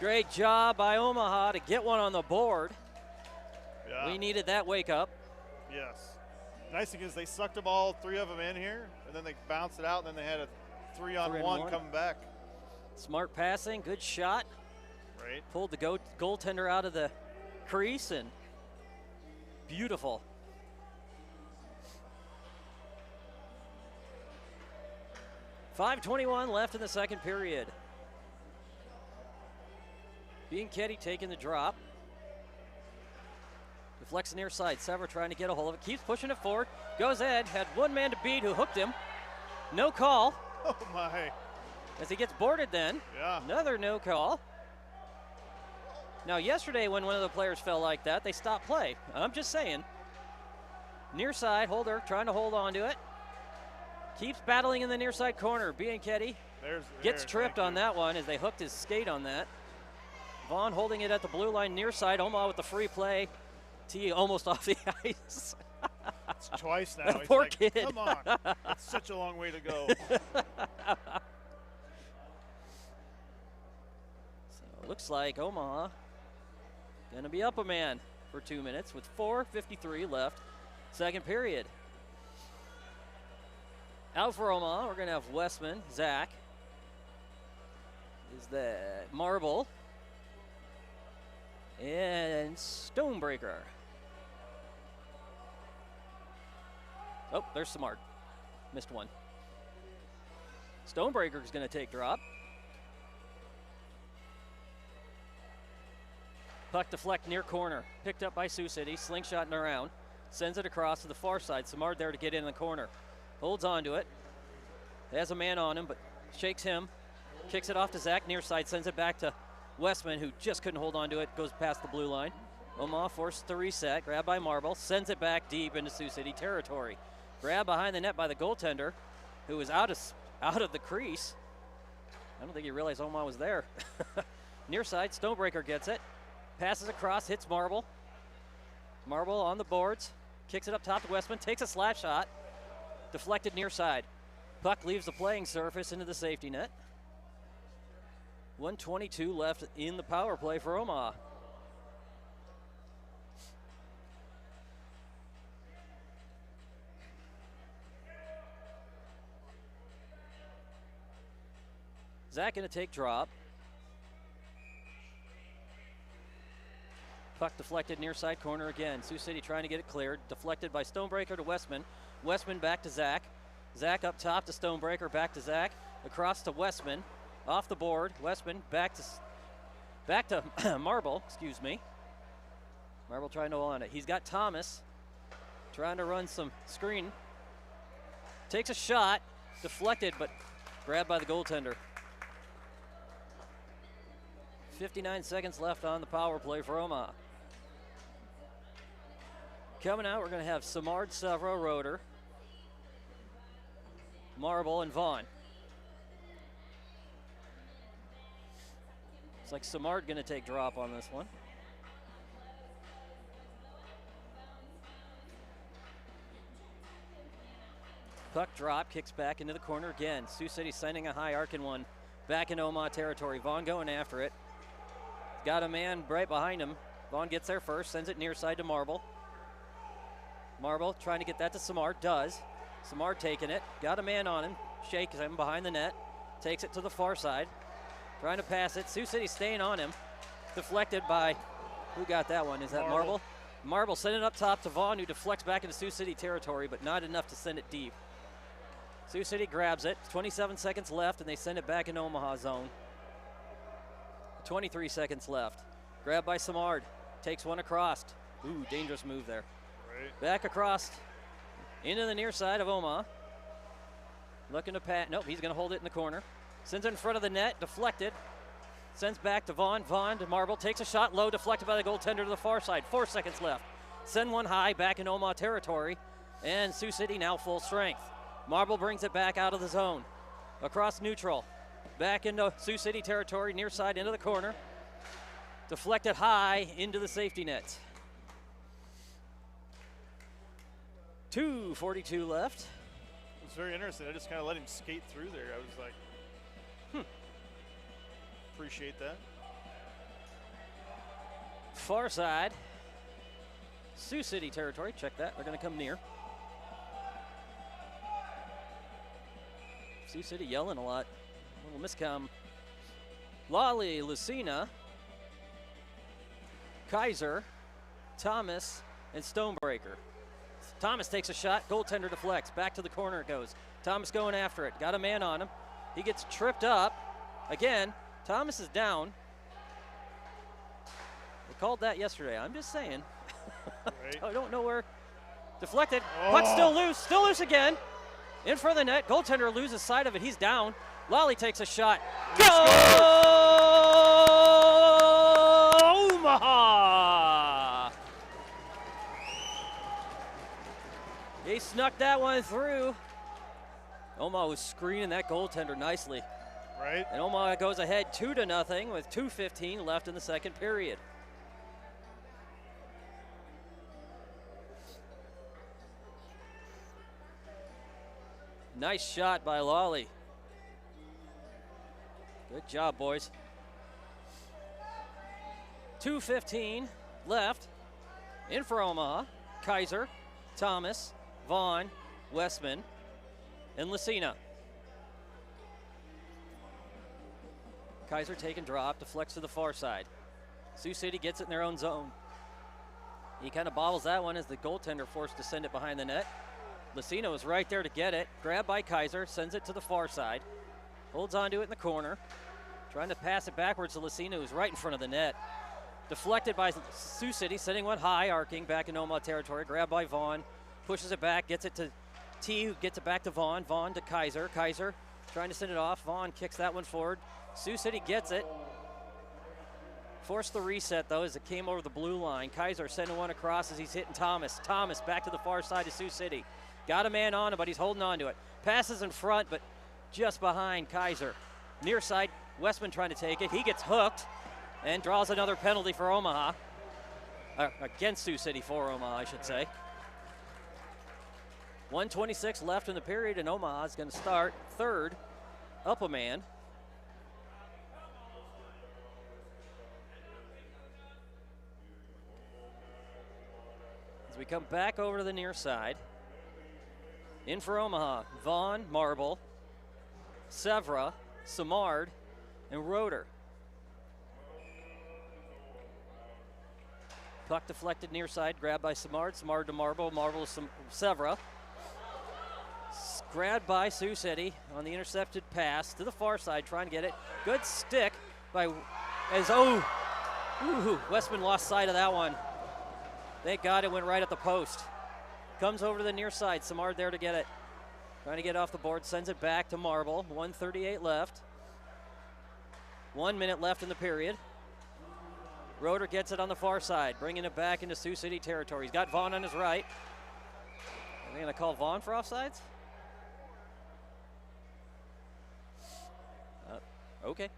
Great job by Omaha to get one on the board. Yeah. We needed that wake up. Yes. Nice thing is they sucked them all 3 of them in here, and then they bounced it out, and then they had a 3-on-1 coming back. Smart passing, good shot. Right. Pulled the goaltender out of the crease, and beautiful. .5:21 left in the second period. Bianchetti taking the drop. Deflects near side. Severa trying to get a hold of it. Keeps pushing it forward. Goes ahead. Had one man to beat who hooked him. No call. Oh, my. As he gets boarded then. Yeah. Another no call. Now, yesterday when one of the players fell like that, they stopped play. I'm just saying. Near side. Holder trying to hold on to it. Keeps battling in the near side corner. Bianchetti gets tripped on that one as they hooked his skate on that. Vaughn holding it at the blue line near side. Omaha with the free play. T almost off the ice. It's twice now. That poor like, kid. Come on. It's such a long way to go. So it looks like Omaha going to be up a man for 2 minutes with 4:53 left. Second period. Out for Omaha, we're going to have Westman, Zach. Is that Marble? And Stonebreaker. Oh, there's Samard. Missed one. Stonebreaker's going to take drop. Puck deflect near corner. Picked up by Sioux City. Slingshotting around. Sends it across to the far side. Samard there to get in the corner. Holds on to it. Has a man on him, but shakes him. Kicks it off to Zach near side. Sends it back to Westman, who just couldn't hold on to it. Goes past the blue line. Omaha forced the reset. Grabbed by Marble. Sends it back deep into Sioux City territory. Grabbed behind the net by the goaltender, who was out of the crease. I don't think he realized Omaha was there. Near side, Stonebreaker gets it. Passes across, hits Marble. Marble on the boards. Kicks it up top to Westman. Takes a slap shot. Deflected near side. Puck leaves the playing surface into the safety net. 1:22 left in the power play for Omaha. Zach going to take drop. Puck deflected near side corner again. Sioux City trying to get it cleared. Deflected by Stonebreaker to Westman. Westman back to Zach. Zach up top to Stonebreaker. Back to Zach. Across to Westman. Off the board. Westman back to Marble. Excuse me. Marble trying to hold on it. He's got Thomas trying to run some screen. Takes a shot. Deflected, but grabbed by the goaltender. 59 seconds left on the power play for Omaha. Coming out, we're going to have Samard, Severa, Roeder, Marble, and Vaughn. Looks like Samard going to take drop on this one. Puck drop, kicks back into the corner again. Sioux City sending a high arcing one back in Omaha territory. Vaughn going after it. Got a man right behind him. Vaughn gets there first, sends it near side to Marble. Marble trying to get that to Samard, does. Samard taking it, got a man on him, shakes him behind the net, takes it to the far side, trying to pass it. Sioux City staying on him, deflected by, who got that one? Is that Marble? Marble sending it up top to Vaughn, who deflects back into Sioux City territory, but not enough to send it deep. Sioux City grabs it, 27 seconds left, and they send it back in Omaha zone. 23 seconds left. Grabbed by Samard. Takes one across. Ooh, dangerous move there. Right. Back across into the near side of Omaha. Looking to pat. Nope, he's going to hold it in the corner. Sends it in front of the net, deflected. Sends back to Vaughn. Vaughn to Marble, takes a shot low, deflected by the goaltender to the far side. 4 seconds left. Send one high, back in Omaha territory. And Sioux City now full strength. Marble brings it back out of the zone. Across neutral. Back into Sioux City territory, near side into the corner. Deflected high into the safety net. 2:42 left. It was very interesting. I just kind of let him skate through there. I was like, appreciate that. Far side. Sioux City territory. Check that. They're going to come near. Sioux City yelling a lot. A little miscom. Lally, Lucina, Kaiser, Thomas, and Stonebreaker. Thomas takes a shot. Goaltender deflects. Back to the corner it goes. Thomas going after it. Got a man on him. He gets tripped up. Again, Thomas is down. They called that yesterday. I'm just saying. Right. I don't know where. Deflected. Puck still loose. Still loose again. In front of the net. Goaltender loses sight of it. He's down. Lally takes a shot. Go! Omaha! He snuck that one through. Omaha was screening that goaltender nicely. Right. And Omaha goes ahead 2-0 with 2:15 left in the second period. Nice shot by Lawley. Good job, boys. 2:15 left. In for Omaha. Kaiser, Thomas, Vaughn, Westman, and Lucina. Kaiser taking drop, deflects to the far side. Sioux City gets it in their own zone. He kind of bobbles that one as the goaltender forced to send it behind the net. Lucina was right there to get it. Grabbed by Kaiser, sends it to the far side. Holds on to it in the corner. Trying to pass it backwards to Lucina, who's right in front of the net. Deflected by Sioux City, sending one high, arcing back in Omaha territory. Grabbed by Vaughn, pushes it back, gets it to T, who gets it back to Vaughn. Vaughn to Kaiser. Kaiser trying to send it off. Vaughn kicks that one forward. Sioux City gets it. Forced the reset, though, as it came over the blue line. Kaiser sending one across as he's hitting Thomas. Thomas back to the far side of Sioux City. Got a man on him, but he's holding on to it. Passes in front, but just behind Kaiser. Near side, Westman trying to take it. He gets hooked and draws another penalty for Omaha. Against Sioux City for Omaha, I should say. 1:26 left in the period, and Omaha is going to start third, up a man. As we come back over to the near side. In for Omaha, Vaughn, Marble, Sevra, Samard, and Roeder. Puck deflected near side, grabbed by Samard. Samard to Marble, Marble to Sevra. Grabbed by Sioux City on the intercepted pass to the far side, trying to get it. Good stick by, Westman lost sight of that one. Thank God it went right at the post. Comes over to the near side. Samard there to get it. Trying to get off the board. Sends it back to Marble. 1:38 left. 1 minute left in the period. Roeder gets it on the far side, bringing it back into Sioux City territory. He's got Vaughn on his right. Are they going to call Vaughn for offsides? Okay.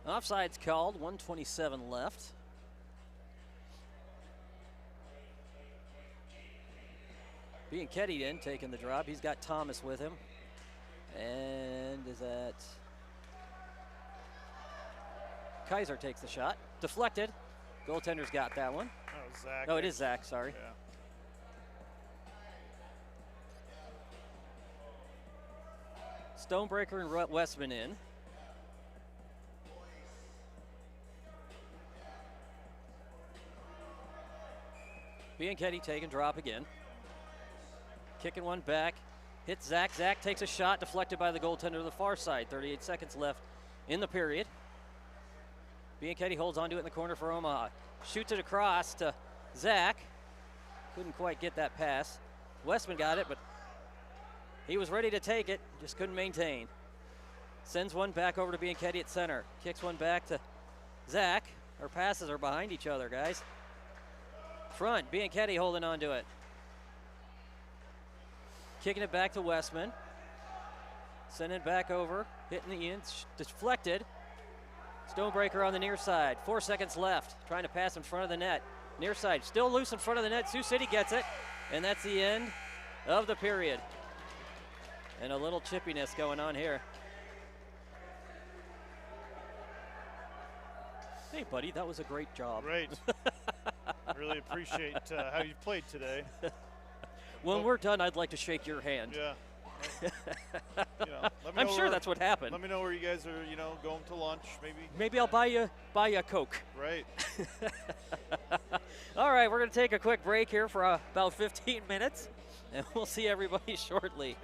Offsides called, 1:27 left. Bianchetti in, taking the drop. He's got Thomas with him. And is that... Kaiser takes the shot. Deflected. Goaltender's got that one. Oh, Zach. No, it is Zach, sorry. Yeah. Stonebreaker and Westman in. Bianchetti taking drop again. Kicking one back. Hits Zach. Zach takes a shot, deflected by the goaltender to the far side. 38 seconds left in the period. Bianchetti holds onto it in the corner for Omaha. Shoots it across to Zach. Couldn't quite get that pass. Westman got it, but he was ready to take it, just couldn't maintain. Sends one back over to Bianchetti at center. Kicks one back to Zach. Our passes are behind each other, guys. Front, Bianchetti holding on to it. Kicking it back to Westman. Sending it back over, hitting the ends, deflected. Stonebreaker on the near side. 4 seconds left, trying to pass in front of the net. Near side, still loose in front of the net. Sioux City gets it, and that's the end of the period. And a little chippiness going on here. Hey, buddy, that was a great job. Great. Really appreciate how you played today. When we're done, I'd like to shake your hand. Yeah. I'm sure that's what happened. Let me know where you guys are, going to lunch, maybe. Maybe I'll buy you a Coke. Right. All right, we're going to take a quick break here for about 15 minutes, and we'll see everybody shortly.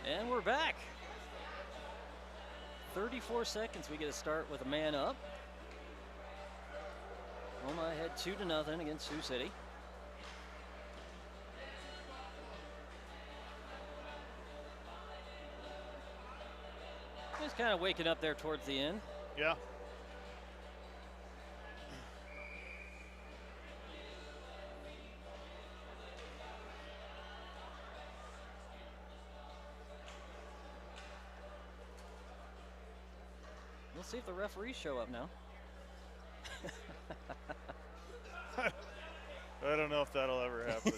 And we're back. 34 seconds, we get to start with a man up. Omaha ahead 2-0 against Sioux City. Just kind of waking up there towards the end. Yeah. We'll see if the referees show up now. I don't know if that'll ever happen.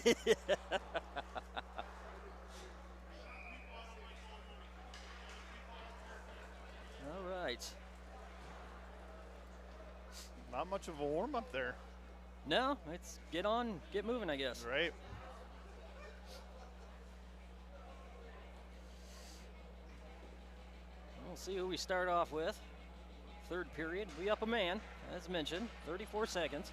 All right. Not much of a warm-up there. No, it's get on, get moving, I guess. Right. We'll see who we start off with. Third period, we up a man, as mentioned, 34 seconds.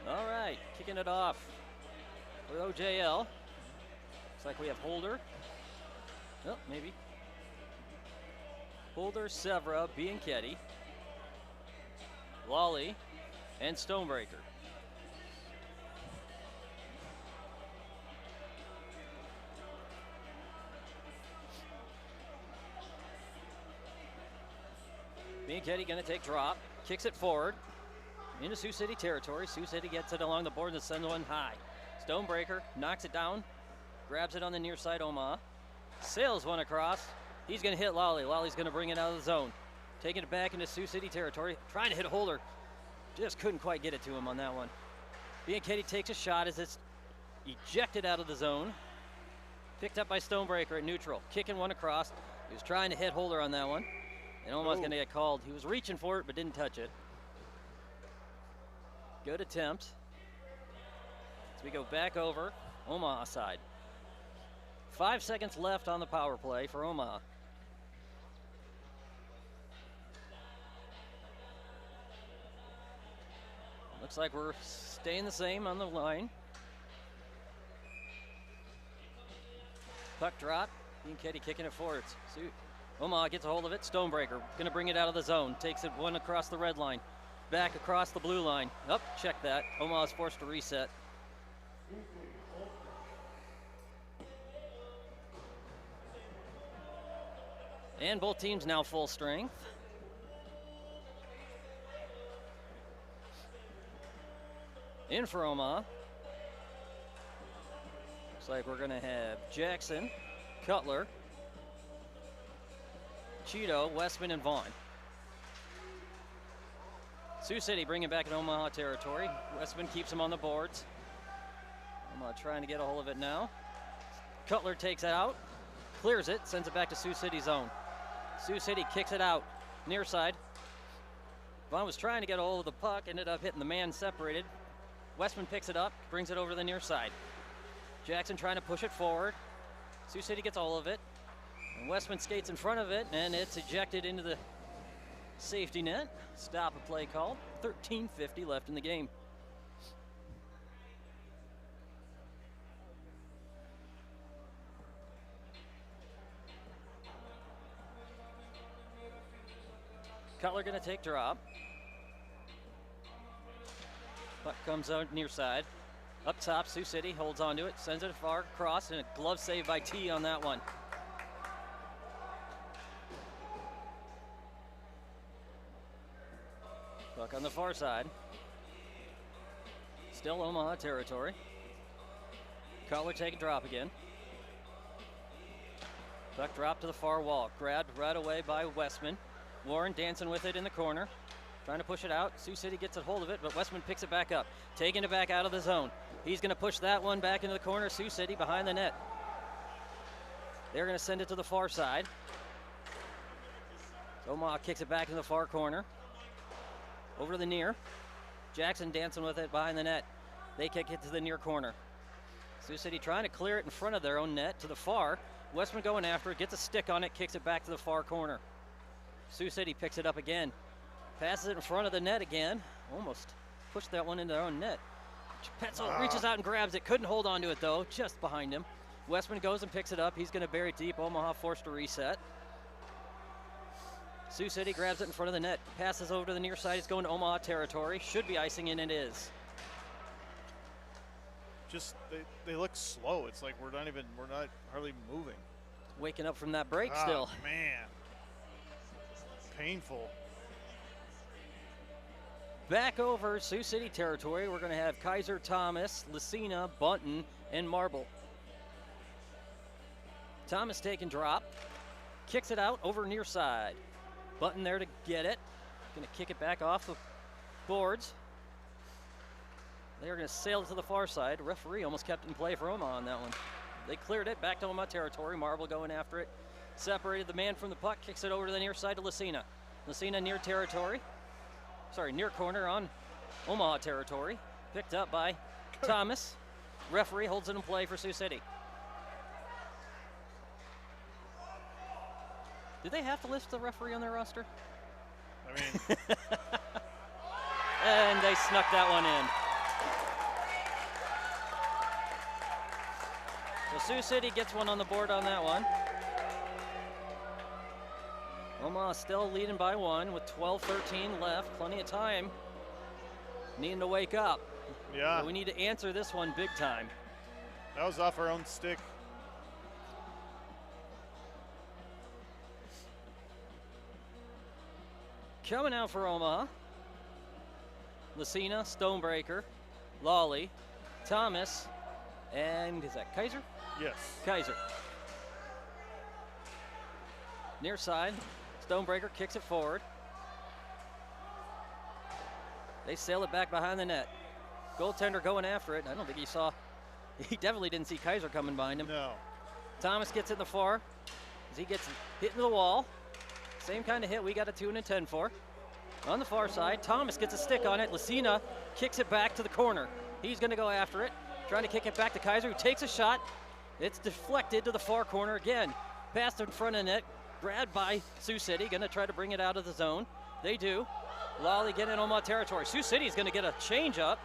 All right, kicking it off with OJL. Looks like we have Holder. Oh, maybe. Holder, Severa, Bianchetti, Lawley, and Stonebreaker. Bianchetti going to take drop, kicks it forward into Sioux City territory. Sioux City gets it along the board and sends one high. Stonebreaker knocks it down, grabs it on the near side, Omaha. Sails one across. He's going to hit Lawley. Lawley's going to bring it out of the zone. Taking it back into Sioux City territory. Trying to hit Holder. Just couldn't quite get it to him on that one. Bianchetti takes a shot as it's ejected out of the zone. Picked up by Stonebreaker at neutral. Kicking one across. He was trying to hit Holder on that one. And almost going to get called. He was reaching for it but didn't touch it. Good attempt. As we go back over, Omaha side. 5 seconds left on the power play for Omaha. Looks like we're staying the same on the line. Puck drop. Bianchetti kicking it forward. Omaha gets a hold of it. Stonebreaker going to bring it out of the zone. Takes it one across the red line. Back across the blue line. Up, check that. Omaha's forced to reset. And both teams now full strength. In for Omaha. Looks like we're going to have Jackson, Cutler, Cheeto, Westman, and Vaughn. Sioux City bringing back in Omaha territory. Westman keeps him on the boards. Omaha trying to get a hold of it now. Cutler takes it out, clears it, sends it back to Sioux City zone. Sioux City kicks it out, near side. Vaughn was trying to get a hold of the puck, ended up hitting the man separated. Westman picks it up, brings it over to the near side. Jackson trying to push it forward. Sioux City gets a hold of it. And Westman skates in front of it, and it's ejected into the safety net. Stop a play called. 13:50 left in the game. Cutler going to take drop. Puck comes out near side. Up top, Sioux City holds onto it, sends it far across, and a glove save by T on that one. Puck on the far side. Still Omaha territory. Cutler take a drop again. Puck drop to the far wall. Grabbed right away by Westman. Warren dancing with it in the corner. Trying to push it out. Sioux City gets a hold of it, but Westman picks it back up. Taking it back out of the zone. He's going to push that one back into the corner. Sioux City behind the net. They're going to send it to the far side. Omaha kicks it back in the far corner. Over to the near. Jackson dancing with it behind the net. They kick it to the near corner. Sioux City trying to clear it in front of their own net to the far. Westman going after it, gets a stick on it, kicks it back to the far corner. Sioux City picks it up again. Passes it in front of the net again. Almost pushed that one into their own net. Petzel reaches out and grabs it. Couldn't hold on to it, though, just behind him. Westman goes and picks it up. He's going to bury it deep. Omaha forced to reset. Sioux City grabs it in front of the net. Passes over to the near side. It's going to Omaha territory. Should be icing in, and it is. Just, they look slow. It's like we're not hardly moving. Waking up from that break still. Man. Painful. Back over Sioux City territory, we're going to have Kaiser, Thomas, Lucina, Bunton, and Marble. Thomas taking drop. Kicks it out over near side. Bunton there to get it. Going to kick it back off the boards. They're going to sail it to the far side. Referee almost kept it in play for Omaha on that one. They cleared it back to Omaha territory. Marble going after it. Separated the man from the puck. Kicks it over to the near side to Lucina. Lucina near territory. Near corner on Omaha territory. Picked up by Thomas. Referee holds it in play for Sioux City. Did they have to list the referee on their roster? I mean. And they snuck that one in. So Sioux City gets one on the board on that one. Omaha still leading by one with 12-13 left. Plenty of time. Needing to wake up. Yeah. But we need to answer this one big time. That was off our own stick. Coming out for Omaha. Lucina, Stonebreaker, Lawley, Thomas, and is that Kaiser? Yes. Kaiser. Near side. Stonebreaker kicks it forward. They sail it back behind the net. Goaltender going after it. I don't think he definitely didn't see Kaiser coming behind him. No. Thomas gets it in the far as he gets hit into the wall. Same kind of hit we got a 2 and a 10 for. On the far side, Thomas gets a stick on it. Lucina kicks it back to the corner. He's going to go after it, trying to kick it back to Kaiser, who takes a shot. It's deflected to the far corner again. Passed in front of the net. Grabbed by Sioux City, going to try to bring it out of the zone. They do. Lawley getting in Omaha territory. Sioux City's going to get a change up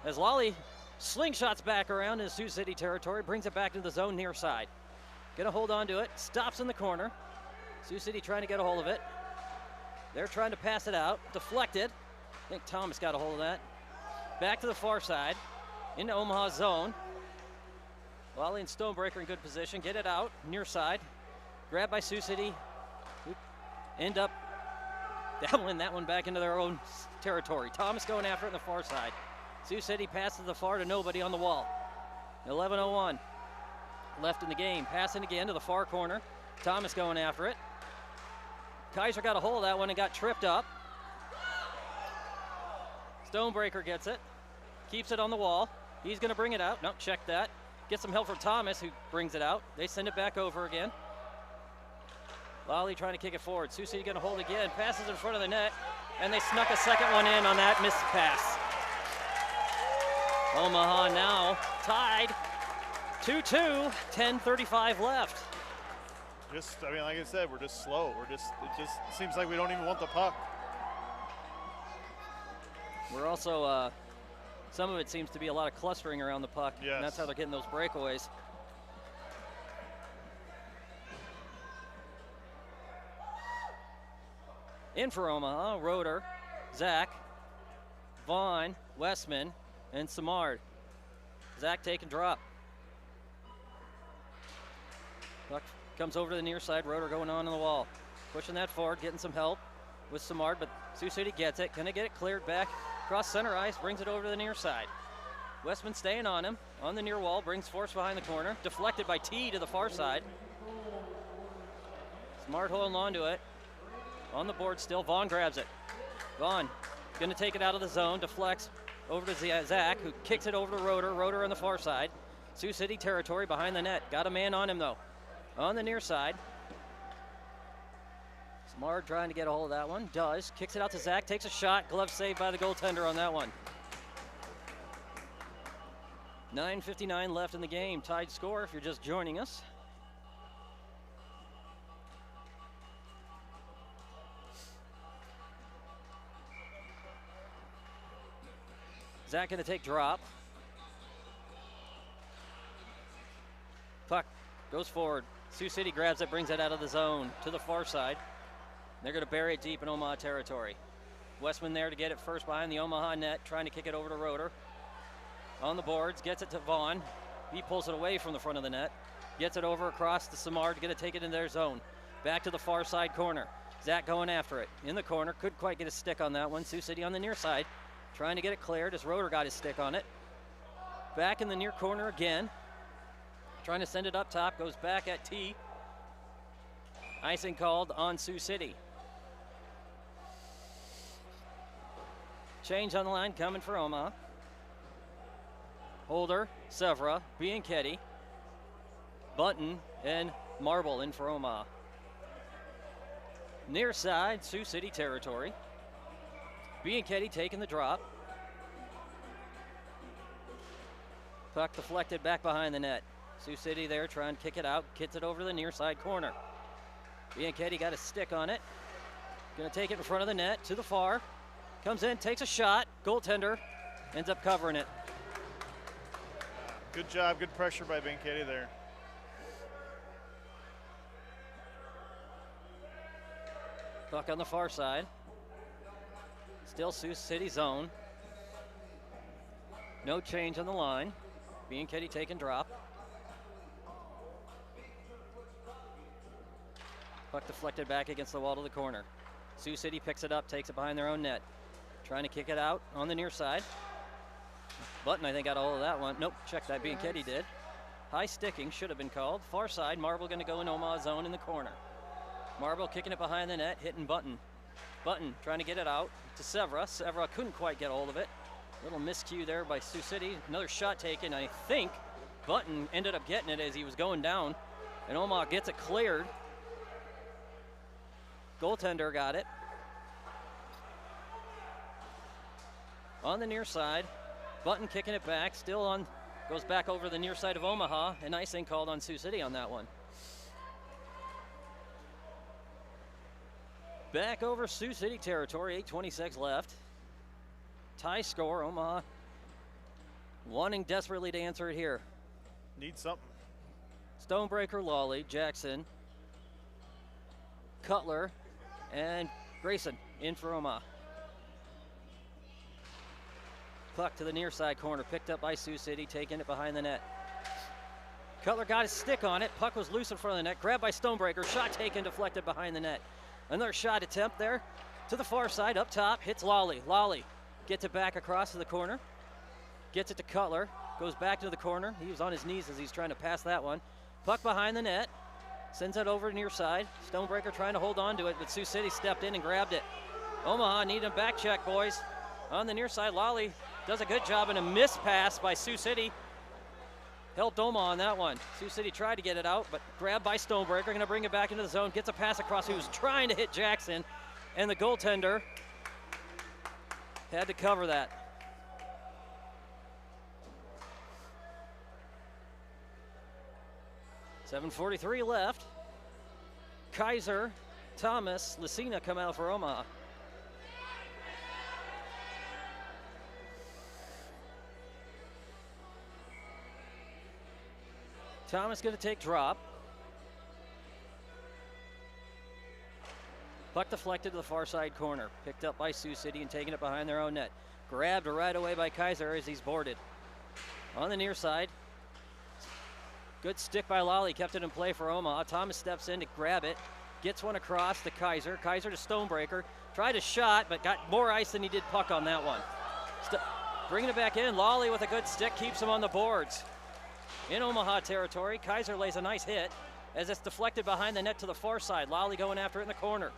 as Lawley slingshots back around in Sioux City territory, brings it back into the zone near side. Going to hold on to it, stops in the corner. Sioux City trying to get a hold of it. They're trying to pass it out, deflected. I think Thomas got a hold of that. Back to the far side, into Omaha zone. Lawley and Stonebreaker in good position, get it out, near side. Grabbed by Sioux City, who end up doubling that one back into their own territory. Thomas going after it on the far side. Sioux City passes the far to nobody on the wall. 11:01 left in the game. Passing again to the far corner. Thomas going after it. Kaiser got a hold of that one and got tripped up. Stonebreaker gets it. Keeps it on the wall. He's going to bring it out. Nope, check that. Gets some help from Thomas, who brings it out. They send it back over again. Lawley trying to kick it forward. Sioux City going to hold again. Passes in front of the net, and they snuck a second one in on that missed pass. Omaha now tied 2-2, 10:35 left. Like I said, we're just slow. It just seems like we don't even want the puck. We're also, some of it seems to be a lot of clustering around the puck. Yes. And that's how they're getting those breakaways. In for Omaha, Roeder, Zach, Vaughn, Westman, and Samard. Zach taking drop. Puck comes over to the near side. Roeder going on the wall. Pushing that forward, getting some help with Samard, but Sioux City gets it. Gonna get it cleared back across center ice, brings it over to the near side. Westman staying on him, on the near wall, brings force behind the corner. Deflected by T to the far side. Samard holding on to it. On the board still, Vaughn grabs it. Vaughn gonna take it out of the zone, deflects over to Zach, who kicks it over to Roeder. Roeder on the far side. Sioux City territory behind the net. Got a man on him though. On the near side. Samard trying to get a hold of that one. Does. Kicks it out to Zach. Takes a shot. Glove saved by the goaltender on that one. 9:59 left in the game. Tied score if you're just joining us. Zach going to take drop. Puck goes forward. Sioux City grabs it, brings it out of the zone to the far side. They're going to bury it deep in Omaha territory. Westman there to get it first behind the Omaha net, trying to kick it over to Roeder. On the boards, gets it to Vaughn. He pulls it away from the front of the net. Gets it over across to Simard, going to take it in their zone. Back to the far side corner. Zach going after it. In the corner, couldn't quite get a stick on that one. Sioux City on the near side, trying to get it cleared as Roeder got his stick on it. Back in the near corner again. Trying to send it up top, goes back at T. Icing called on Sioux City. Change on the line coming for Omaha. Holder, Severa, Bianchetti, Bunton, and Marble in for Omaha. Near side, Sioux City territory. Bianchetti taking the drop. Puck deflected back behind the net. Sioux City there trying to kick it out, gets it over to the near side corner. Bianchetti got a stick on it. Gonna take it in front of the net to the far. Comes in, takes a shot, goaltender ends up covering it. Good job, good pressure by Bianchetti there. Puck on the far side. Still Sioux City zone. No change on the line. Bianchetti taking drop. Puck deflected back against the wall to the corner. Sioux City picks it up, takes it behind their own net. Trying to kick it out on the near side. Button, I think, got a hold of that one. Nope, check that. Bianchetti did. High sticking should have been called. Far side, Marble going to go in Omaha zone in the corner. Marble kicking it behind the net, hitting Button. Button trying to get it out to Severa. Severa couldn't quite get a hold of it. Little miscue there by Sioux City. Another shot taken. I think Button ended up getting it as he was going down. And Omaha gets it cleared. Goaltender got it. On the near side, Button kicking it back, still on, goes back over the near side of Omaha, and icing called on Sioux City on that one. Back over Sioux City territory, 8:26 left. Tie score, Omaha wanting desperately to answer it here. Need something. Stonebreaker, Lawley, Jackson, Cutler, and Grayson in for Omaha. Puck to the near side corner, picked up by Sioux City, taking it behind the net. Cutler got his stick on it. Puck was loose in front of the net, grabbed by Stonebreaker, shot taken, deflected behind the net. Another shot attempt there to the far side, up top, hits Lawley. Lawley gets it back across to the corner, gets it to Cutler, goes back to the corner. He was on his knees as he's trying to pass that one. Puck behind the net, sends it over to near side. Stonebreaker trying to hold on to it, but Sioux City stepped in and grabbed it. Omaha needing a back check, boys. On the near side, Lawley does a good job, and a missed pass by Sioux City helped Omaha on that one. Sioux City tried to get it out, but grabbed by Stonebreaker, going to bring it back into the zone, gets a pass across, who was trying to hit Jackson, and the goaltender had to cover that. .7:43 left. Kaiser, Thomas, Lucina come out for Omaha. Thomas going to take drop. Puck deflected to the far side corner. Picked up by Sioux City and taking it behind their own net. Grabbed right away by Kaiser as he's boarded. On the near side. Good stick by Lawley. Kept it in play for Omaha. Thomas steps in to grab it. Gets one across to Kaiser. Kaiser to Stonebreaker. Tried a shot, but got more ice than he did puck on that one. Bringing it back in. Lawley with a good stick keeps him on the boards. In Omaha territory, Kaiser lays a nice hit as it's deflected behind the net to the far side. Lawley going after it in the corner.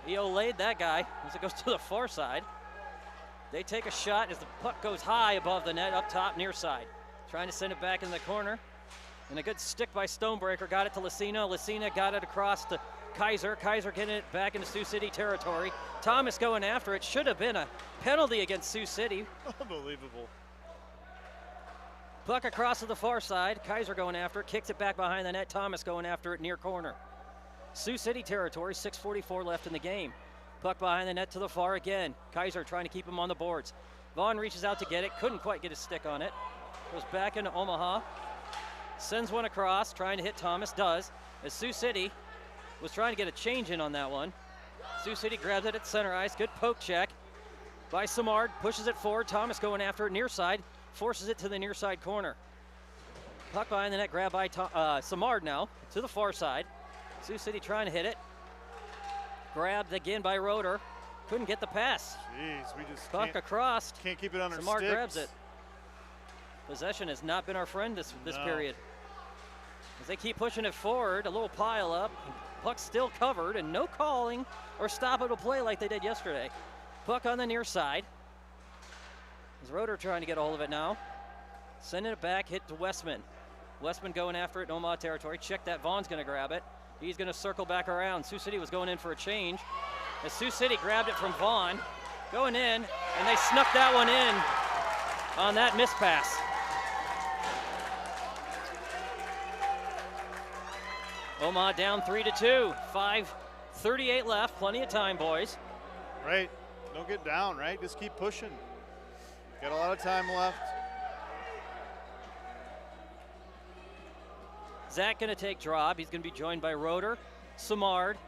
He laid that guy as it goes to the far side. They take a shot as the puck goes high above the net up top near side. Trying to send it back in the corner. And a good stick by Stonebreaker, got it to Lucina. Lucina got it across to Kaiser. Kaiser getting it back into Sioux City territory. Thomas going after it. Should have been a penalty against Sioux City. Unbelievable. Puck across to the far side. Kaiser going after it, kicks it back behind the net. Thomas going after it near corner. Sioux City territory, 6:44 left in the game. Puck behind the net to the far again. Kaiser trying to keep him on the boards. Vaughn reaches out to get it, couldn't quite get his stick on it. Goes back into Omaha. Sends one across, trying to hit Thomas, does. As Sioux City was trying to get a change in on that one. Sioux City grabs it at center ice, good poke check by Simard, pushes it forward. Thomas going after it near side, forces it to the near side corner. Puck behind the net, grabbed by Simard now, to the far side. Sioux City trying to hit it. Grabbed again by Roeder. Couldn't get the pass. Jeez, we just Puck across. Can't keep it under Simard sticks. grabs it. Possession has not been our friend this period. As they keep pushing it forward, a little pile up. Puck still covered and no calling or stoppable play like they did yesterday. Puck on the near side. As Roeder trying to get a hold of it now. Sending it back, hit to Westman. Westman going after it in Omaha territory. Check that, Vaughn's gonna grab it. He's gonna circle back around. Sioux City was going in for a change. As Sioux City grabbed it from Vaughn, going in, and they snuck that one in on that miss pass. Omaha down 3-2, 5:38 left, plenty of time, boys. Right, don't get down, right? Just keep pushing. Got a lot of time left. Zach gonna take drop. He's gonna be joined by Roeder, Simard,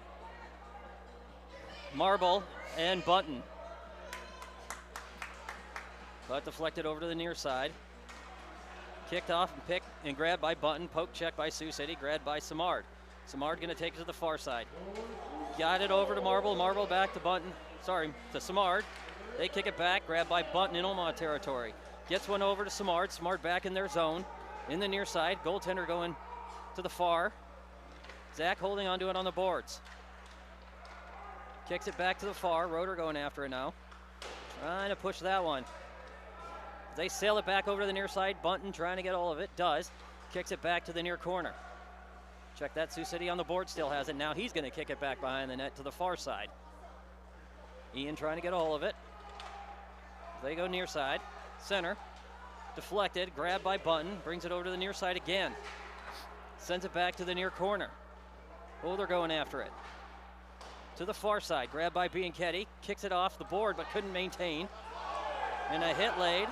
Marble, and Button. But deflected over to the near side. Kicked off and picked and grabbed by Button. Poke check by Sioux City, grabbed by Simard. Simard gonna take it to the far side. Got it over to Marble. Marble back to Button. Sorry, to Simard. They kick it back, grabbed by Button in Omaha territory. Gets one over to Simard. Simard back in their zone. In the near side, goaltender going to the far. Zach holding onto it on the boards. Kicks it back to the far. Roeder going after it now. Trying to push that one. They sail it back over to the near side. Bunton trying to get all of it. Does. Kicks it back to the near corner. Check that. Sioux City on the board still has it. Now he's going to kick it back behind the net to the far side. Ian trying to get a hold of it. They go near side. Center. Deflected. Grabbed by Bunton. Brings it over to the near side again. Sends it back to the near corner. Oh, they're going after it. To the far side. Grabbed by Bianchetti. Kicks it off the board but couldn't maintain. And a hit laid.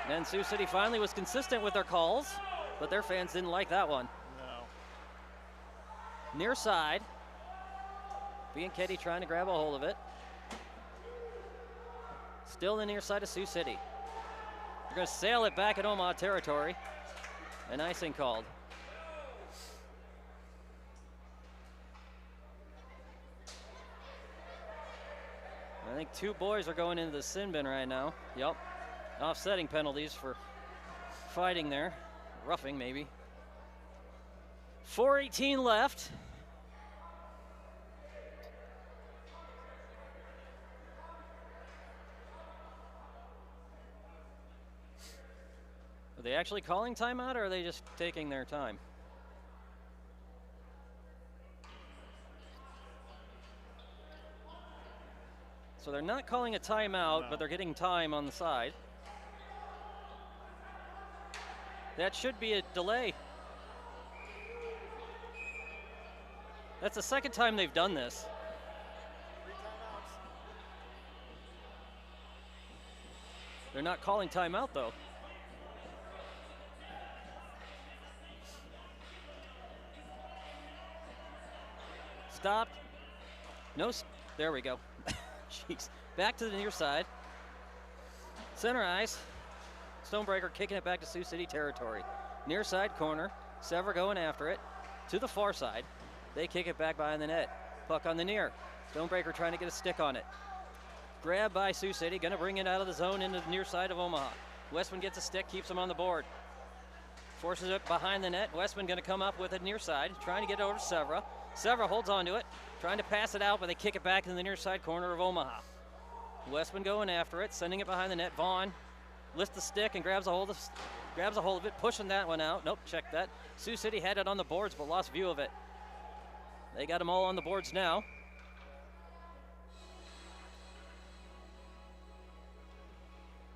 And Sioux City finally was consistent with their calls, but their fans didn't like that one. No. Near side. Bianchetti trying to grab a hold of it. Still the near side of Sioux City. They're going to sail it back at Omaha territory. An icing called. I think two boys are going into the sin bin right now. Yep. Offsetting penalties for fighting there. Roughing, maybe. 4:18 left. Are they actually calling timeout, or are they just taking their time? So they're not calling a timeout, but they're getting time on the side. That should be a delay. That's the second time they've done this. 3 timeouts. They're not calling timeout, though. Stopped. No, there we go. Jeez. Back to the near side. Center ice. Stonebreaker kicking it back to Sioux City territory. Near side corner. Sever going after it. To the far side. They kick it back behind the net. Puck on the near. Stonebreaker trying to get a stick on it. Grabbed by Sioux City. Going to bring it out of the zone into the near side of Omaha. Westman gets a stick. Keeps him on the board. Forces it behind the net. Westman going to come up with it near side. Trying to get it over to Severa. Severa holds on to it. Trying to pass it out, but they kick it back in the near side corner of Omaha. Westman going after it, sending it behind the net. Vaughn lifts the stick and grabs a hold of it, pushing that one out. Nope, check that. Sioux City had it on the boards, but lost view of it. They got them all on the boards now.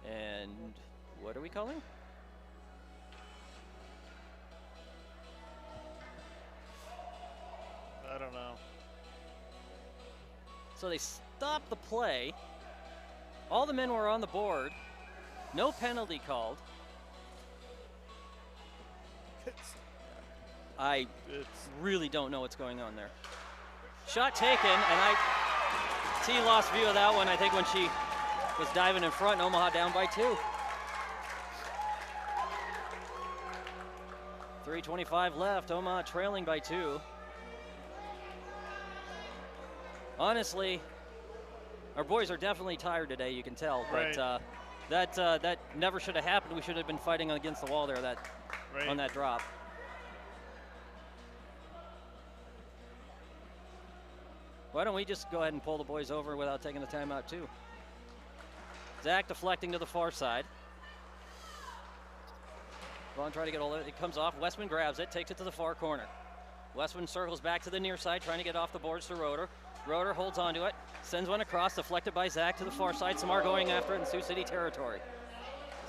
And What are we calling? I don't know. So they stopped the play. All the men were on the board. No penalty called. I really don't know what's going on there. Shot taken, and T lost view of that one, I think, when she was diving in front. Omaha down by 2. 3:25 left. Omaha trailing by 2. Honestly, our boys are definitely tired today, you can tell. Right. But that never should have happened. We should have been fighting against the wall there on that drop. Why don't we just go ahead and pull the boys over without taking the timeout too? Zach deflecting to the far side. Vaughn trying to get all of it. It comes off. Westman grabs it, takes it to the far corner. Westman circles back to the near side, trying to get off the boards to Roeder. Roeder holds onto it, sends one across, deflected by Zach to the far side. Samar going after it in Sioux City territory.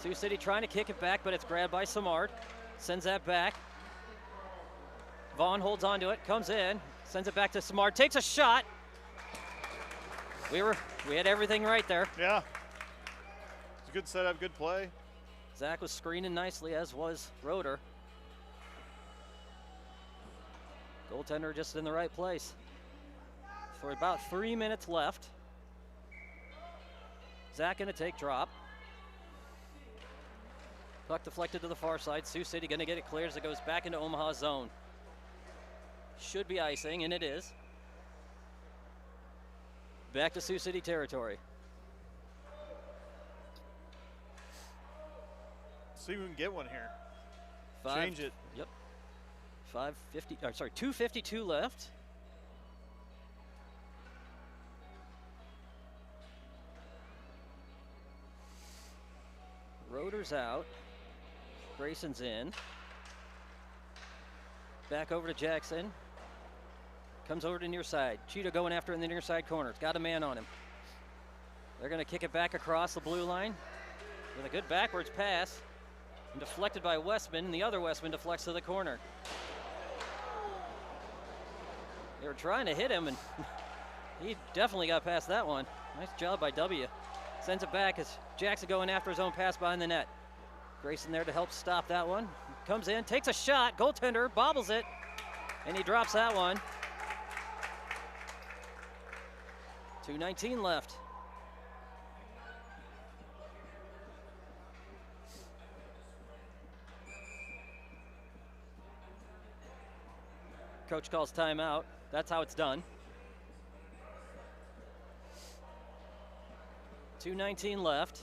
Sioux City trying to kick it back, but it's grabbed by Samard. Sends that back. Vaughn holds onto it, comes in, sends it back to Samard, takes a shot. We had everything right there. Yeah. It's a good setup, good play. Zach was screening nicely, as was Roeder. Goaltender just in the right place. For about 3 minutes left. Zach gonna take drop. Puck deflected to the far side. Sioux City gonna get it clear as it goes back into Omaha zone. Should be icing, and it is. Back to Sioux City territory. See if we can get one here. Change it. Yep. 2:52 left. Roeder's out. Grayson's in. Back over to Jackson. Comes over to near side. Cheetah going after in the near side corner. It's got a man on him. They're going to kick it back across the blue line with a good backwards pass. And deflected by Westman, and the other Westman deflects to the corner. They were trying to hit him, and he definitely got past that one. Nice job by W. Sends it back as Jackson going after his own pass behind the net. Grayson there to help stop that one. Comes in, takes a shot, goaltender, bobbles it, and he drops that one. 2:19 left. Coach calls timeout. That's how it's done. 2:19 left.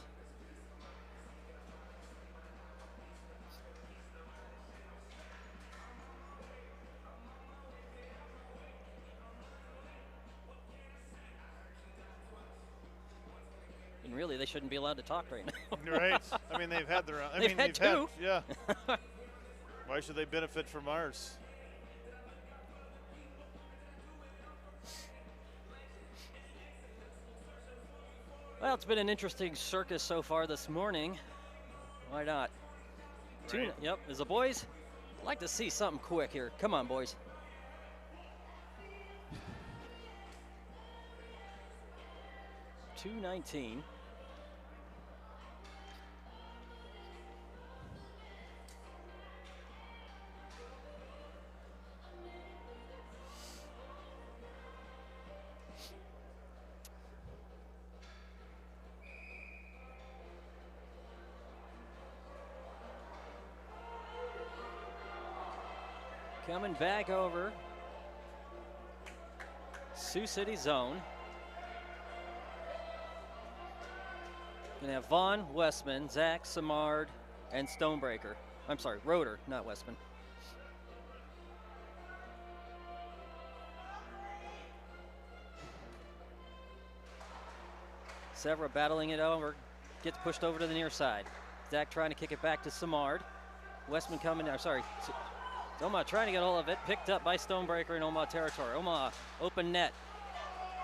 And really, they shouldn't be allowed to talk right now. Right. I mean, they've had their own. They've had two. Yeah. Why should they benefit from ours? Well, it's been an interesting circus so far this morning. Why not? Right. Yep, as the boys like to see something quick here. Come on, boys. $2.19. Coming back over Sioux City zone. Gonna have Vaughn, Westman, Zach, Samard, and Stonebreaker. I'm sorry, Roeder, not Westman. Severa battling it over, gets pushed over to the near side. Zach trying to kick it back to Samard. Westman coming, Omaha trying to get all of it, picked up by Stonebreaker in Omaha territory. Omaha, open net,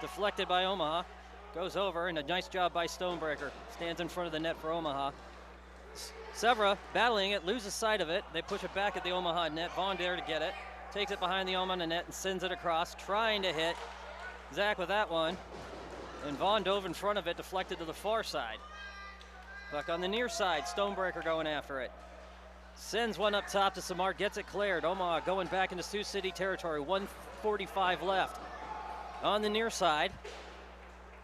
deflected by Omaha, goes over, and a nice job by Stonebreaker. Stands in front of the net for Omaha. Severa battling it, loses sight of it. They push it back at the Omaha net. Vaughn there to get it. Takes it behind the Omaha net and sends it across, trying to hit Zach with that one. And Vaughn dove in front of it, deflected to the far side. Puck on the near side, Stonebreaker going after it. Sends one up top to Samar, gets it cleared. Omaha going back into Sioux City territory, 1:45 left. On the near side,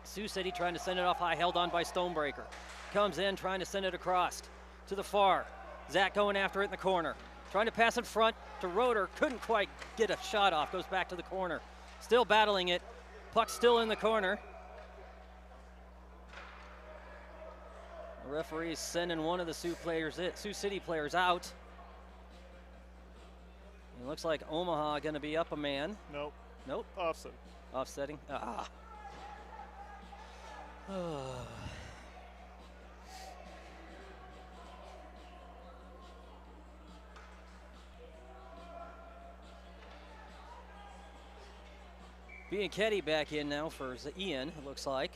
Sioux City trying to send it off high, held on by Stonebreaker. Comes in, trying to send it across to the far. Zach going after it in the corner. Trying to pass in front to Roeder, couldn't quite get a shot off, goes back to the corner. Still battling it, puck still in the corner. The referee's sending one of the Sioux City players out. It looks like Omaha going to be up a man. Nope. Nope. Offset. Offsetting. Ah. Bianchetti back in now for Ian, it looks like.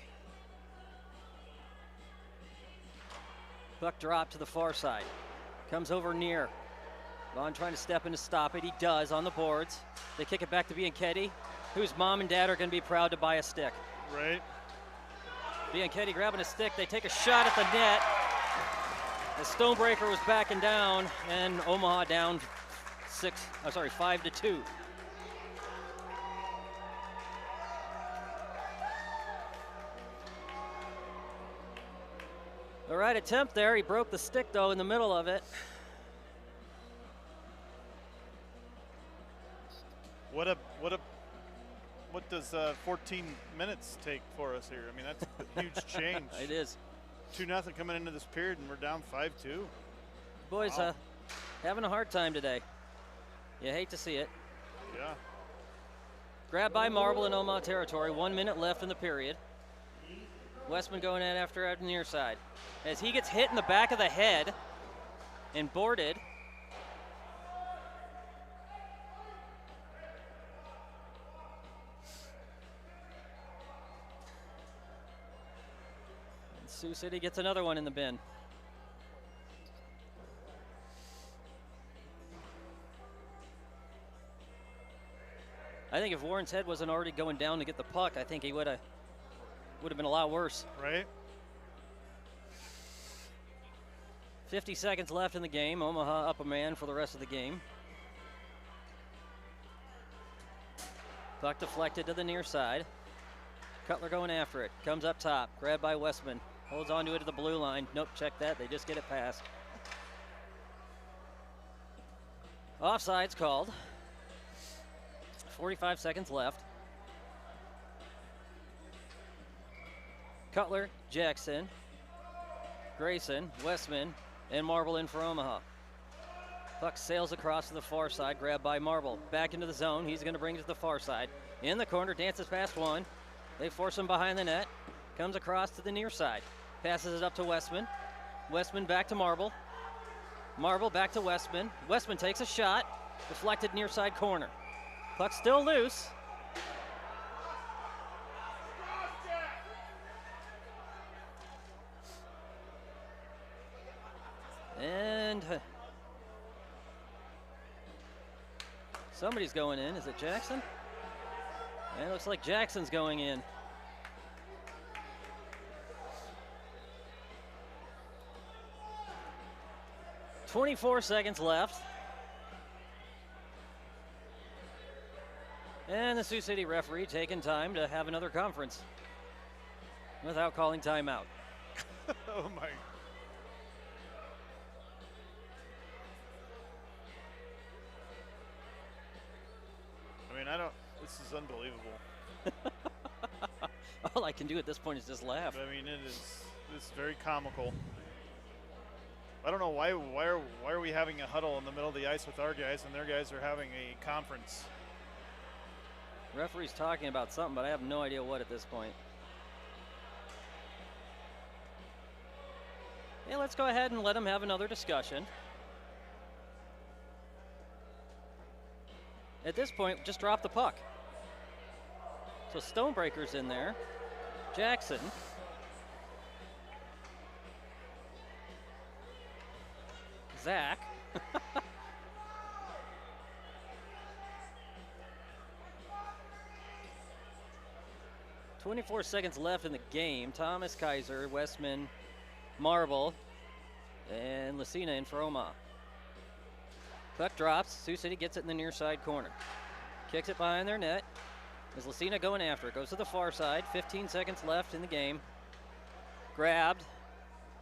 Puck drop to the far side. Comes over near. Vaughn trying to step in to stop it. He does on the boards. They kick it back to Bianchetti, whose mom and dad are going to be proud to buy a stick. Right. Bianchetti grabbing a stick. They take a shot at the net. The Stonebreaker was backing down, and Omaha down 5-2. All right, attempt there. He broke the stick, though, in the middle of it. What does 14 minutes take for us here? I mean, that's a huge change. It is. 2-0 coming into this period, and we're down 5-2. Boys, wow. Having a hard time today. You hate to see it. Yeah. Grabbed by Marble in Omaha territory. 1 minute left in the period. Westman going in after out near side. As he gets hit in the back of the head and boarded. And Sioux City gets another one in the bin. I think if Warren's head wasn't already going down to get the puck, I think he would have been a lot worse. Right. 50 seconds left in the game. Omaha up a man for the rest of the game. Puck deflected to the near side. Cutler going after it. Comes up top. Grabbed by Westman. Holds onto it at the blue line. Nope, check that. They just get it past. Offside's called. 45 seconds left. Cutler, Jackson, Grayson, Westman, and Marble in for Omaha. Puck sails across to the far side, grabbed by Marble. Back into the zone, he's going to bring it to the far side. In the corner, dances past one. They force him behind the net. Comes across to the near side. Passes it up to Westman. Westman back to Marble. Marble back to Westman. Westman takes a shot. Deflected near side corner. Puck still loose. And somebody's going in. Is it Jackson? It looks like Jackson's going in. .24 seconds left. And the Sioux City referee taking time to have another conference without calling timeout. Oh my. I mean, this is unbelievable. All I can do at this point is just laugh. I mean, it's very comical. I don't know why are we having a huddle in the middle of the ice with our guys and their guys are having a conference. Referee's talking about something, but I have no idea what at this point. Yeah, let's go ahead and let them have another discussion. At this point, just drop the puck. So Stonebreaker's in there. Jackson. Zach. 24 seconds left in the game. Thomas, Kaiser, Westman, Marble, and Lucina in for Omaha. Puck drops. Sioux City gets it in the near side corner. Kicks it behind their net. Is Lucina going after it? Goes to the far side. 15 seconds left in the game. Grabbed.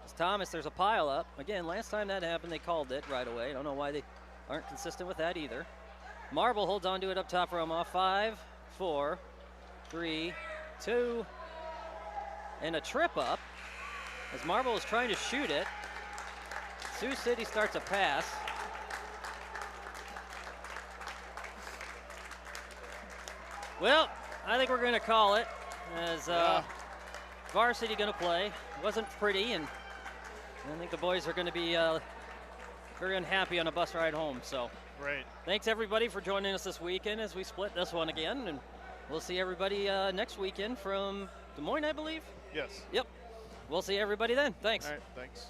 It's Thomas. There's a pile up. Again, last time that happened, they called it right away. I don't know why they aren't consistent with that either. Marble holds on to it up top for Omaha. 5, 4, 3, 2, and a trip up as Marble is trying to shoot it. Sioux City starts a pass. Well, I think we're going to call it as varsity going to play. Wasn't pretty, and I think the boys are going to be very unhappy on a bus ride home. So, right. Thanks everybody for joining us this weekend as we split this one again, and we'll see everybody next weekend from Des Moines, I believe. Yes. Yep. We'll see everybody then. Thanks. All right. Thanks.